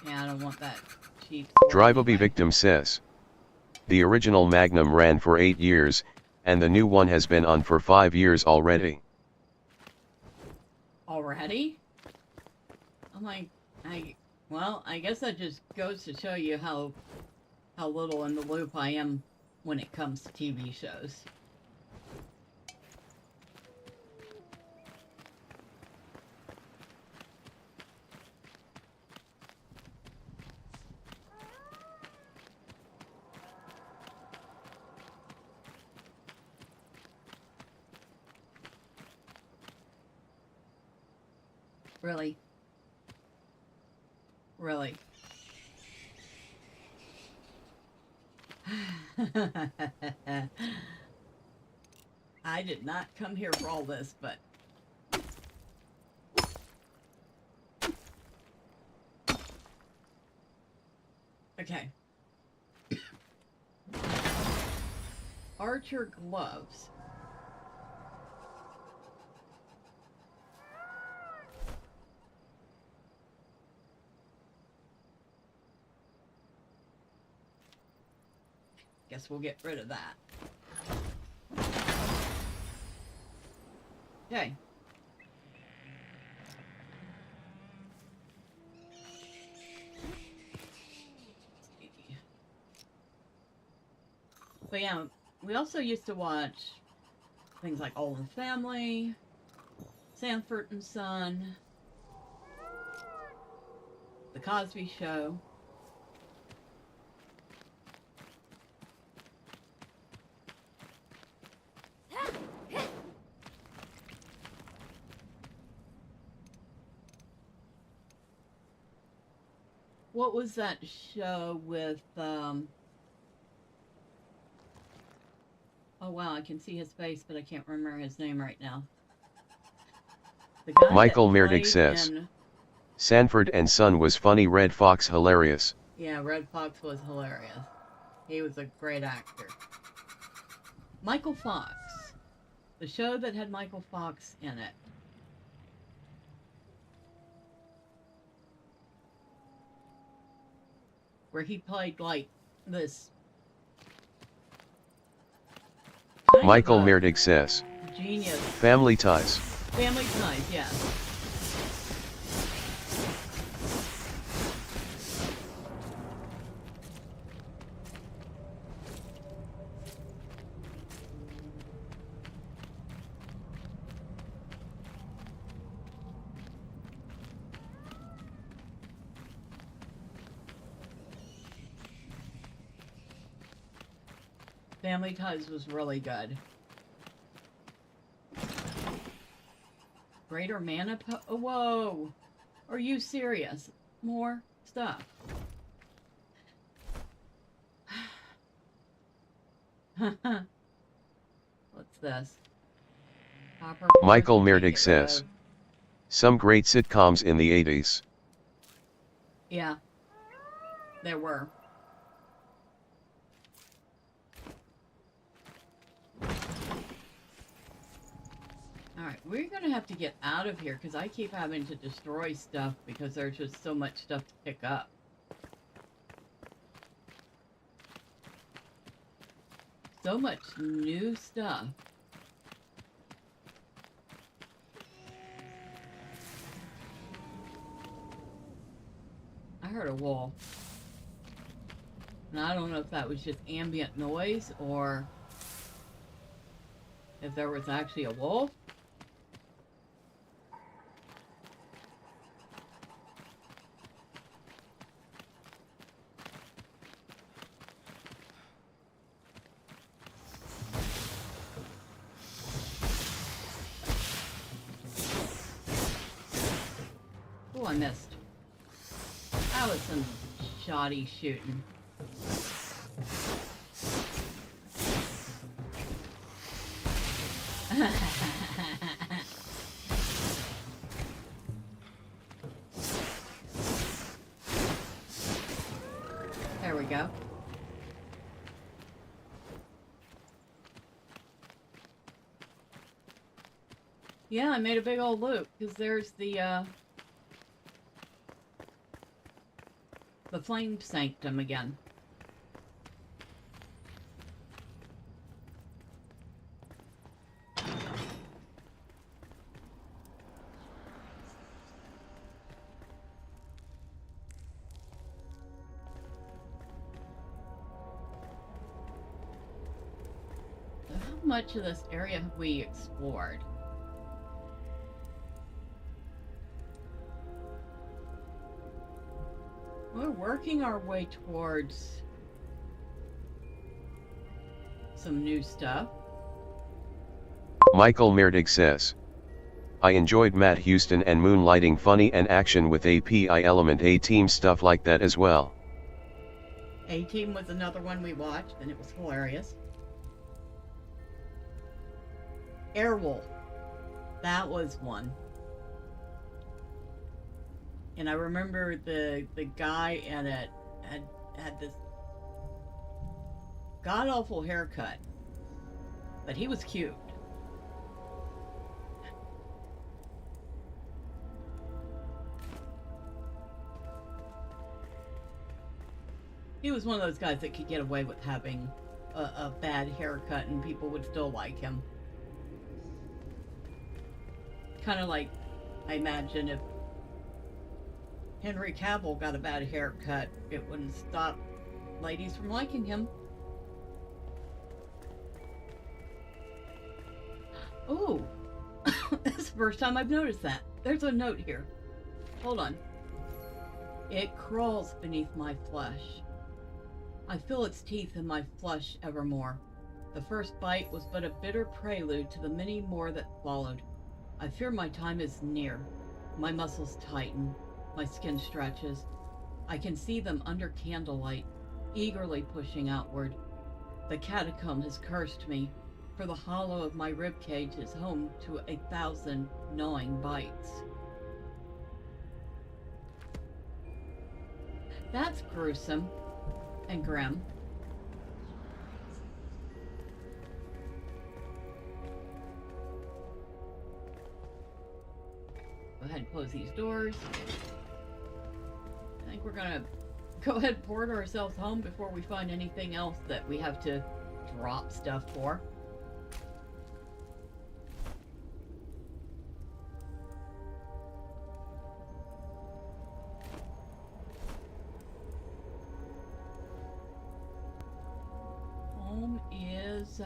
Yeah, I don't want that cheap sword Drivable anyway. Victim says. The original Magnum ran for 8 years, and the new one has been on for 5 years already. Already? I'm like, well, I guess that just goes to show you how little in the loop I am when it comes to TV shows. Really? Really? I did not come here for all this, but... Okay. Archer gloves. Guess we'll get rid of that. Okay. But yeah, we also used to watch things like All in the Family, Sanford and Son, The Cosby Show. What was that show with, oh wow, I can see his face, but I can't remember his name right now. The guy Michael that Merdig played says. in... Sanford and Son was funny, Red Fox hilarious. Yeah, Red Fox was hilarious. He was a great actor. Michael Fox. The show that had Michael Fox in it. Where he played like this... Michael Merdig says. Genius. Family Ties. Family Ties, yes. Family Ties was really good. Greater Mana oh, whoa! Are you serious? More stuff. What's this? Michael Merdig says. Some great sitcoms in the 80s. Yeah. There were. Alright, we're gonna have to get out of here because I keep having to destroy stuff because there's just so much stuff to pick up. So much new stuff. I heard a wolf. And I don't know if that was just ambient noise or if there was actually a wolf. Oh, I missed. That was some shoddy shooting. There we go. Yeah, I made a big old loop because there's the flame sanctum again. So how much of this area have we explored? We're working our way towards some new stuff. Michael Merdig says, I enjoyed Matt Houston and Moonlighting, funny and action with API element, A-Team stuff like that as well. A-Team was another one we watched, and it was hilarious. Airwolf, that was one. And I remember the guy in it had this god-awful haircut, but he was cute. He was one of those guys that could get away with having a bad haircut and people would still like him. Kind of like, I imagine if Henry Cavill got a bad haircut, it wouldn't stop ladies from liking him. Oh, that's the first time I've noticed that. There's a note here. Hold on. It crawls beneath my flesh. I feel its teeth in my flesh evermore. The first bite was but a bitter prelude to the many more that followed. I fear my time is near. My muscles tighten. My skin stretches. I can see them under candlelight, eagerly pushing outward. The catacomb has cursed me, for the hollow of my ribcage is home to 1,000 gnawing bites. That's gruesome and grim. Go ahead and close these doors. I think we're gonna go ahead and port ourselves home before we find anything else that we have to drop stuff for. Home is...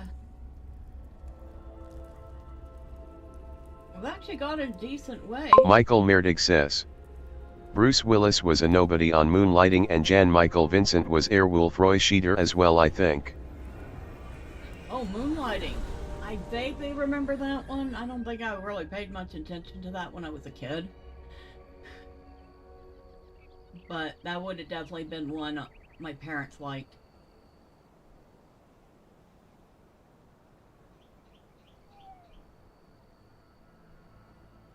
I've actually got a decent way. Michael Merdig says, Bruce Willis was a nobody on Moonlighting and Jan Michael Vincent was Airwolf Roy Scheider as well, I think. Oh, Moonlighting. I vaguely remember that one. I don't think I really paid much attention to that when I was a kid. But that would have definitely been one my parents liked.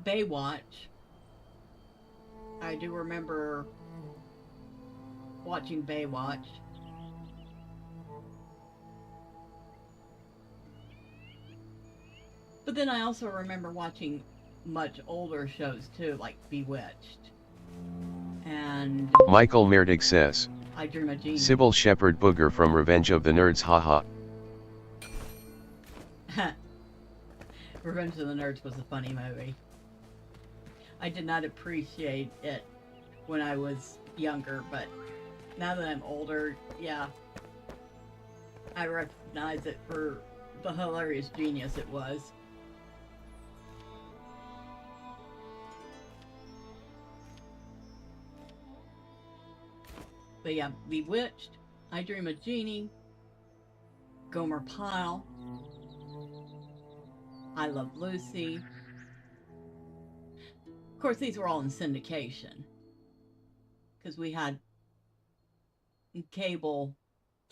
Baywatch. I do remember watching Baywatch. But then I also remember watching much older shows too, like Bewitched. And Michael Merdig says, I Dream of Jeannie. Sybil Shepherd Booger from Revenge of the Nerds, haha. Revenge of the Nerds was a funny movie. I did not appreciate it when I was younger, but now that I'm older, yeah, I recognize it for the hilarious genius it was. But yeah, Bewitched, I Dream of Jeannie, Gomer Pyle, I Love Lucy. Of course, these were all in syndication because we had cable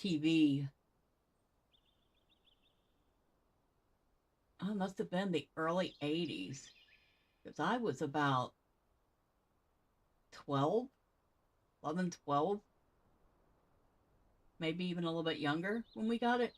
TV. Oh, it must have been the early 80s because I was about 12, 11, 12, maybe even a little bit younger when we got it.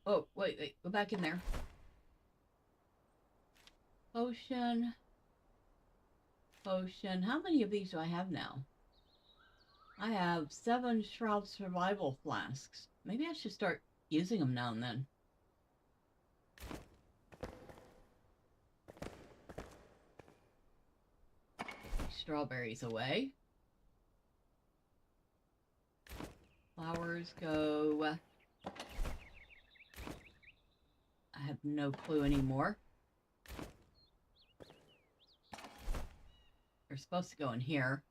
Oh, wait, go back in there. Potion. Potion. How many of these do I have now? I have 7 Shroud Survival Flasks. Maybe I should start using them now and then. Strawberries away. Flowers go. I have no clue anymore. They're supposed to go in here.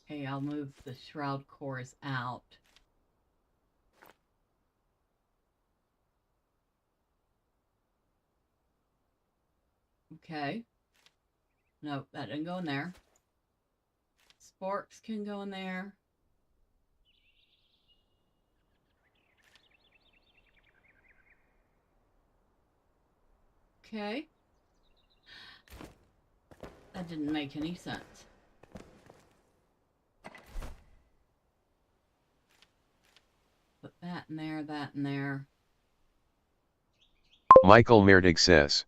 Okay, I'll move the shroud cores out. Okay. No, that didn't go in there. Sporks can go in there. Okay. That didn't make any sense. Put that in there, that in there. Michael Merdig says.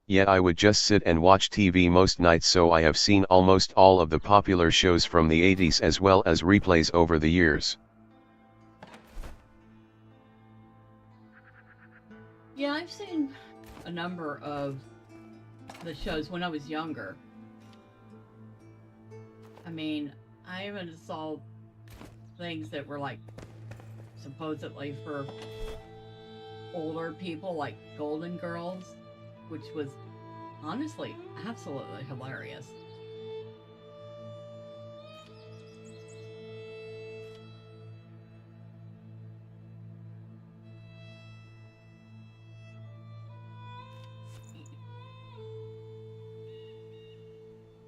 Yeah, I would just sit and watch TV most nights, so I have seen almost all of the popular shows from the 80s as well as replays over the years. Yeah, I've seen a number of the shows when I was younger. I mean, I even saw things that were like supposedly for older people, like Golden Girls, which was honestly absolutely hilarious.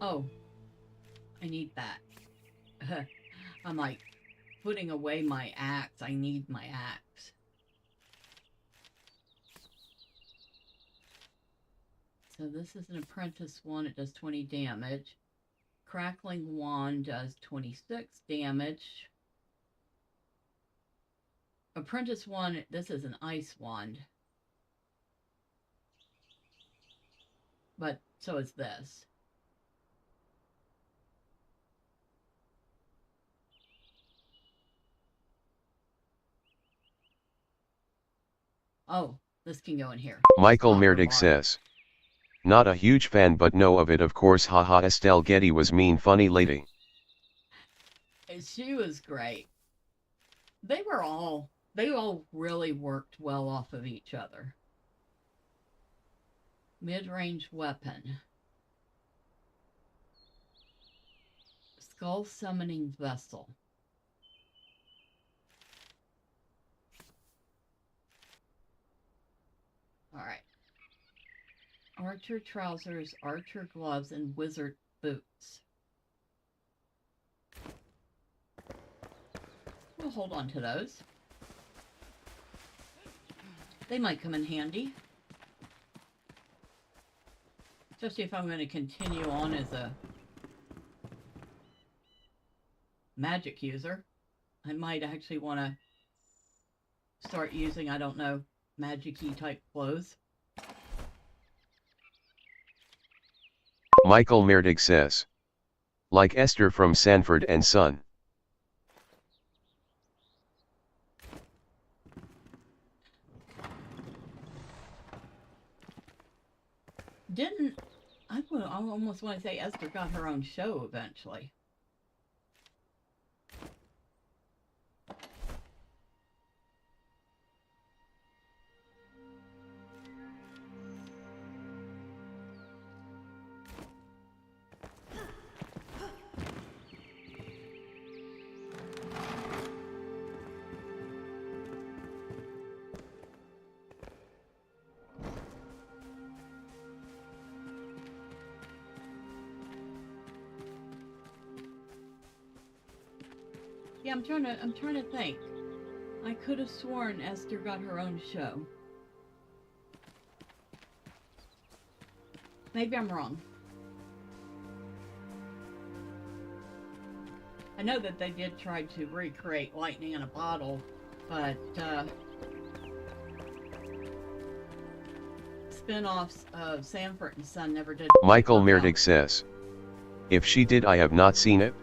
Oh, I need that. I'm like putting away my axe. I need my axe. So this is an apprentice one. It does 20 damage. Crackling wand does 26 damage. Apprentice one, this is an ice wand. But so is this. Oh, this can go in here. Michael Merdig says. Not a huge fan but know of it of course, haha. Estelle Getty was mean funny lady. She was great. They all really worked well off of each other. Mid-range weapon. Skull summoning vessel. Alright. Archer trousers, archer gloves, and wizard boots. We'll hold on to those. They might come in handy. Especially if I'm going to continue on as a magic user. I might actually want to start using, I don't know, magic-y type clothes. Michael Merdig says. Like Esther from Sanford and Son. I almost want to say Esther got her own show eventually. Yeah, I'm trying to think. I could have sworn Esther got her own show. Maybe I'm wrong. I know that they did try to recreate Lightning in a Bottle, but spin-offs of Sanford and Son never did. Michael Meerdig says, if she did, I have not seen it.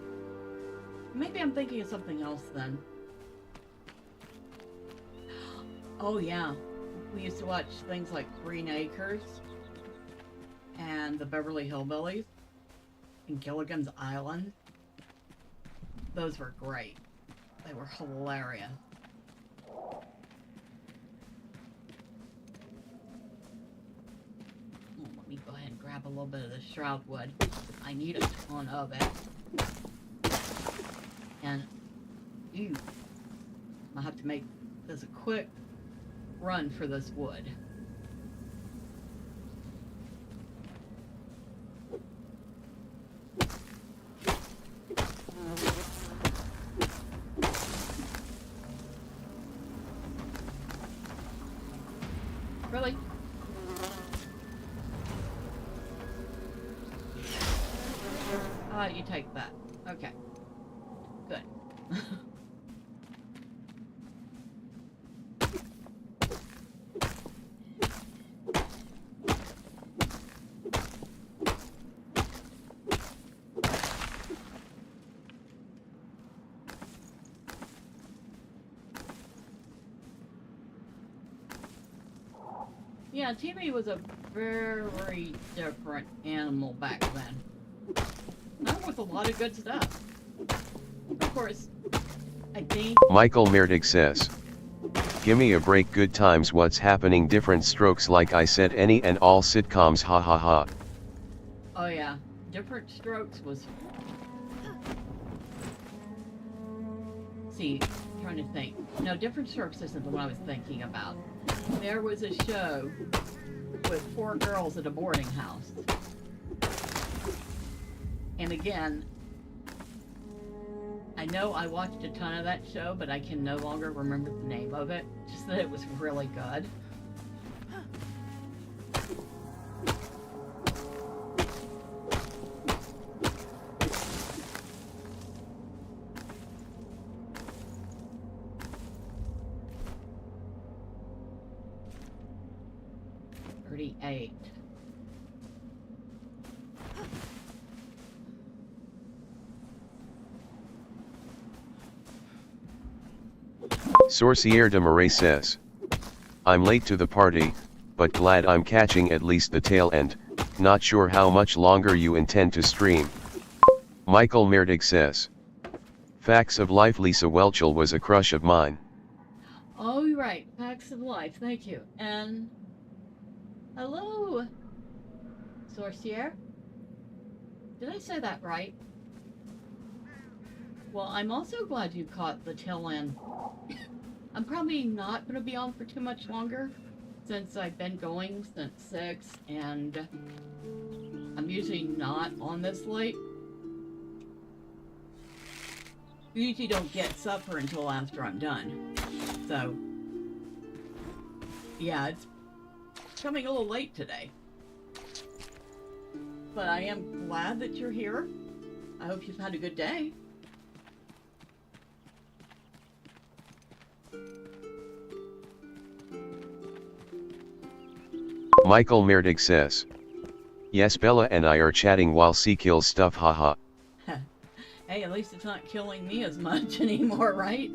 Maybe I'm thinking of something else then. Oh yeah, we used to watch things like Green Acres and the Beverly Hillbillies and Gilligan's Island. Those were great. They were hilarious. Let me go ahead and grab a little bit of the shroud wood. I need a ton of it. And I have to make this a quick run for this wood. Really? You take that. Okay. Good. Yeah, TV was a very different animal back then. Not with a lot of good stuff. Of course, I think... Michael Meerdig says, gimme a break, good times, what's happening, different strokes, like I said, any and all sitcoms, ha ha ha. Oh yeah, Different Strokes was... See, I'm trying to think. No, Different Strokes isn't the one I was thinking about. There was a show with 4 girls at a boarding house. And again, I know I watched a ton of that show, but I can no longer remember the name of it. Just that it was really good. $38. Sorcière de Marais says, I'm late to the party, but glad I'm catching at least the tail end, not sure how much longer you intend to stream. Michael Meerdig says, Facts of Life, Lisa Welchel was a crush of mine. Oh, you're right. Facts of Life. Thank you. And hello, Sorcière. Did I say that right? Well, I'm also glad you caught the tail end. I'm probably not going to be on for too much longer, since I've been going since 6, and I'm usually not on this late. You usually don't get supper until after I'm done. So, yeah, it's coming a little late today. But I am glad that you're here. I hope you've had a good day. Michael Meerdig says, yes, Bella and I are chatting while C kills stuff, haha. Hey, at least it's not killing me as much anymore, right?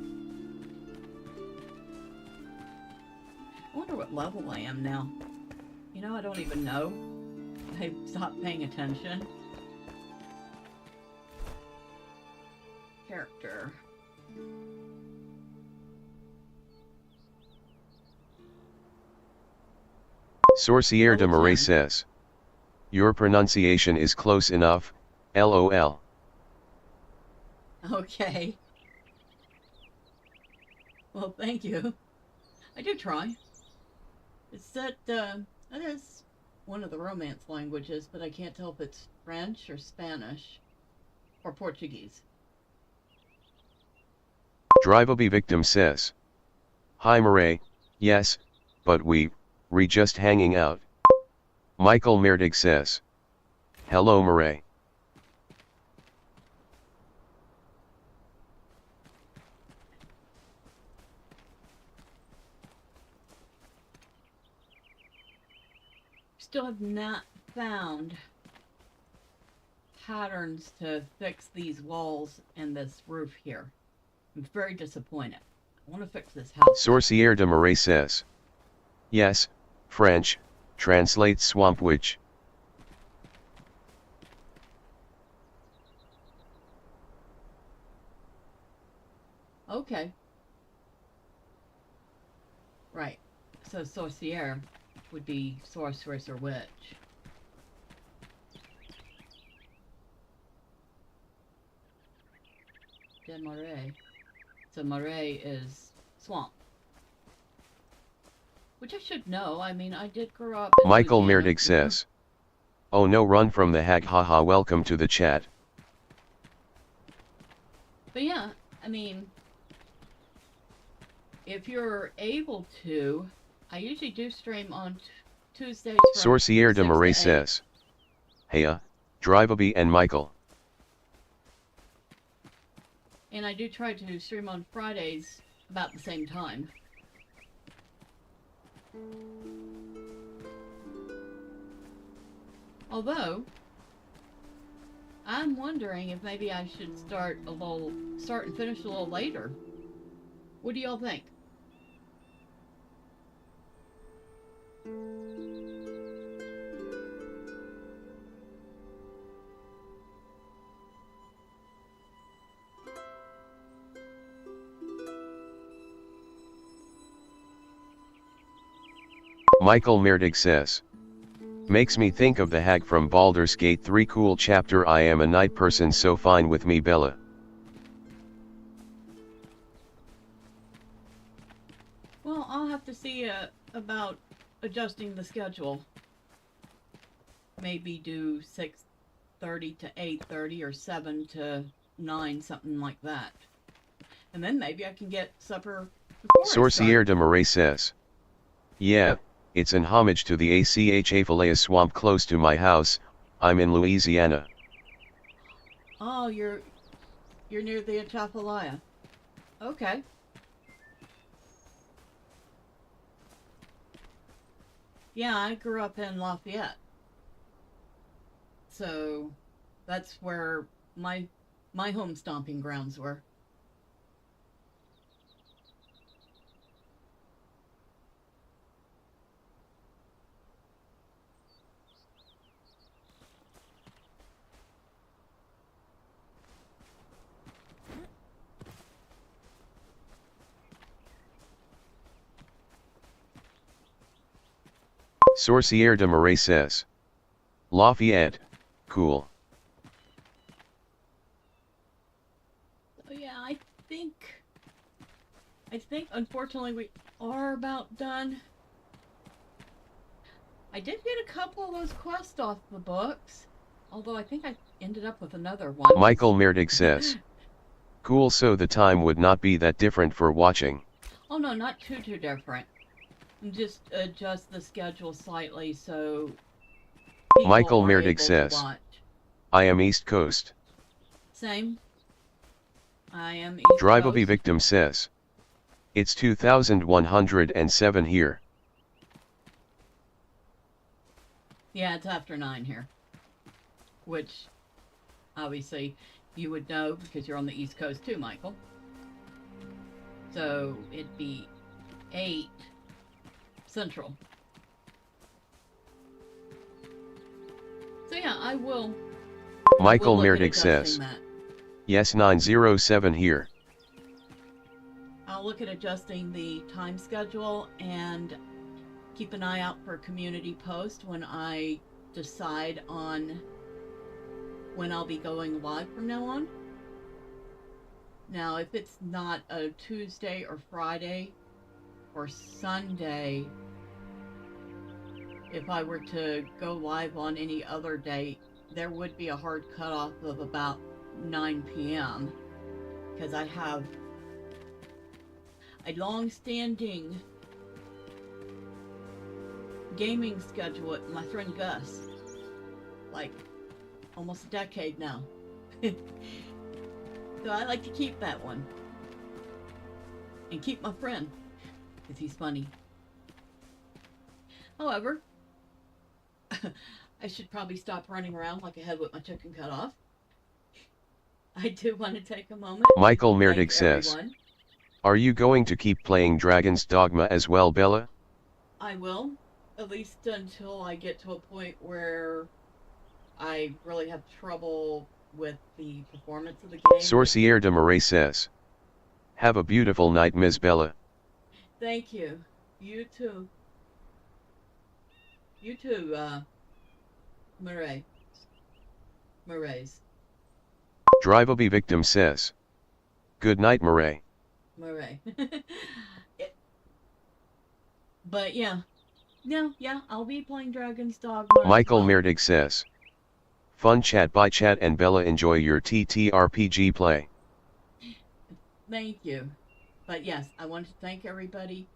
I wonder what level I am now. You know, I don't even know. I stopped paying attention. Character. Sorcière de Marais says, your pronunciation is close enough, lol. Okay. Well, thank you. I do try. It's that is one of the Romance languages, but I can't tell if it's French or Spanish or Portuguese. Drivable victim says. Hi Murray, yes, but we just hanging out. Michael Merdig says. Hello Murray. Still have not found patterns to fix these walls and this roof here. I'm very disappointed. I want to fix this house. Sorcière de Marais says. Yes, French, translates swamp witch. Okay. Right. So sorcière would be sorceress or witch. De Marais. So Marais is swamp. Which I should know. I mean, I did grow up in Michael Louisiana. Merdig says. Oh no, run from the hag, haha, welcome to the chat. But yeah, I mean, if you're able to, I usually do stream on Tuesdays from Sorcière de 6 Marais to 8. says. Heya, Drivable and Michael. And I do try to stream on Fridays about the same time. Although, I'm wondering if maybe I should start and finish a little later. What do y'all think? Michael Merdig says. Makes me think of the hag from Baldur's Gate 3 cool chapter. I am a night person, so fine with me, Bella. Well, I'll have to see about adjusting the schedule. Maybe do 6:30 to 8:30 or 7 to 9, something like that. And then maybe I can get supper before Sorcière de Marais says. Yeah, it's an homage to the Achafalea swamp close to my house. I'm in Louisiana. Oh, you're near the Achafalaya. Okay. Yeah, I grew up in Lafayette. So that's where my home stomping grounds were. Sorcière de Marais says. Lafayette, cool. So yeah, I think unfortunately we are about done. I did get a couple of those quests off the books, although I think I ended up with another one. Michael Merdig says. Cool, so the time would not be that different for watching. Oh no, not too different. Just adjust the schedule slightly so Michael are Merdig able to says. watch. I am East Coast. Same. I am East Drivable Coast. victim says. It's 2107 here. Yeah, it's after 9 here. Which, obviously, you would know because you're on the East Coast too, Michael. So, it'd be 8 Central. So yeah, I will. Michael look at Merdig adjusting says. that. Yes, 907 here. I'll look at adjusting the time schedule and keep an eye out for a community post when I decide on when I'll be going live from now on. Now, if it's not a Tuesday or Friday or Sunday, if I were to go live on any other day, there would be a hard cutoff of about 9 p.m. because I have a long-standing gaming schedule with my friend Gus. Like, almost a decade now. So I like to keep that one. And keep my friend, because he's funny. However, I should probably stop running around like a head with my chicken cut off. I do want to take a moment. Michael Thank Merdig says, everyone. are you going to keep playing Dragon's Dogma as well, Bella? I will, at least until I get to a point where I really have trouble with the performance of the game. Sorcière de Marais says, have a beautiful night, Ms. Bella. Thank you. You too. You too, Murray. Murray's. Drive-a-Be Victim says, good night, Murray. Murray. But yeah. No, yeah, I'll be playing Dragon's Dogma. Michael as well. Merdig says, fun chat by chat and Bella, enjoy your TTRPG play. Thank you. But yes, I want to thank everybody.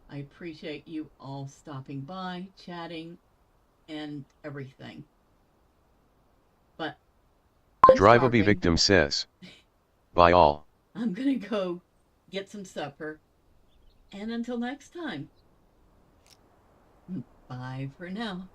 I appreciate you all stopping by, chatting, and everything. But Drive-a-Be Victim says, bye all. I'm gonna go get some supper. And until next time, bye for now.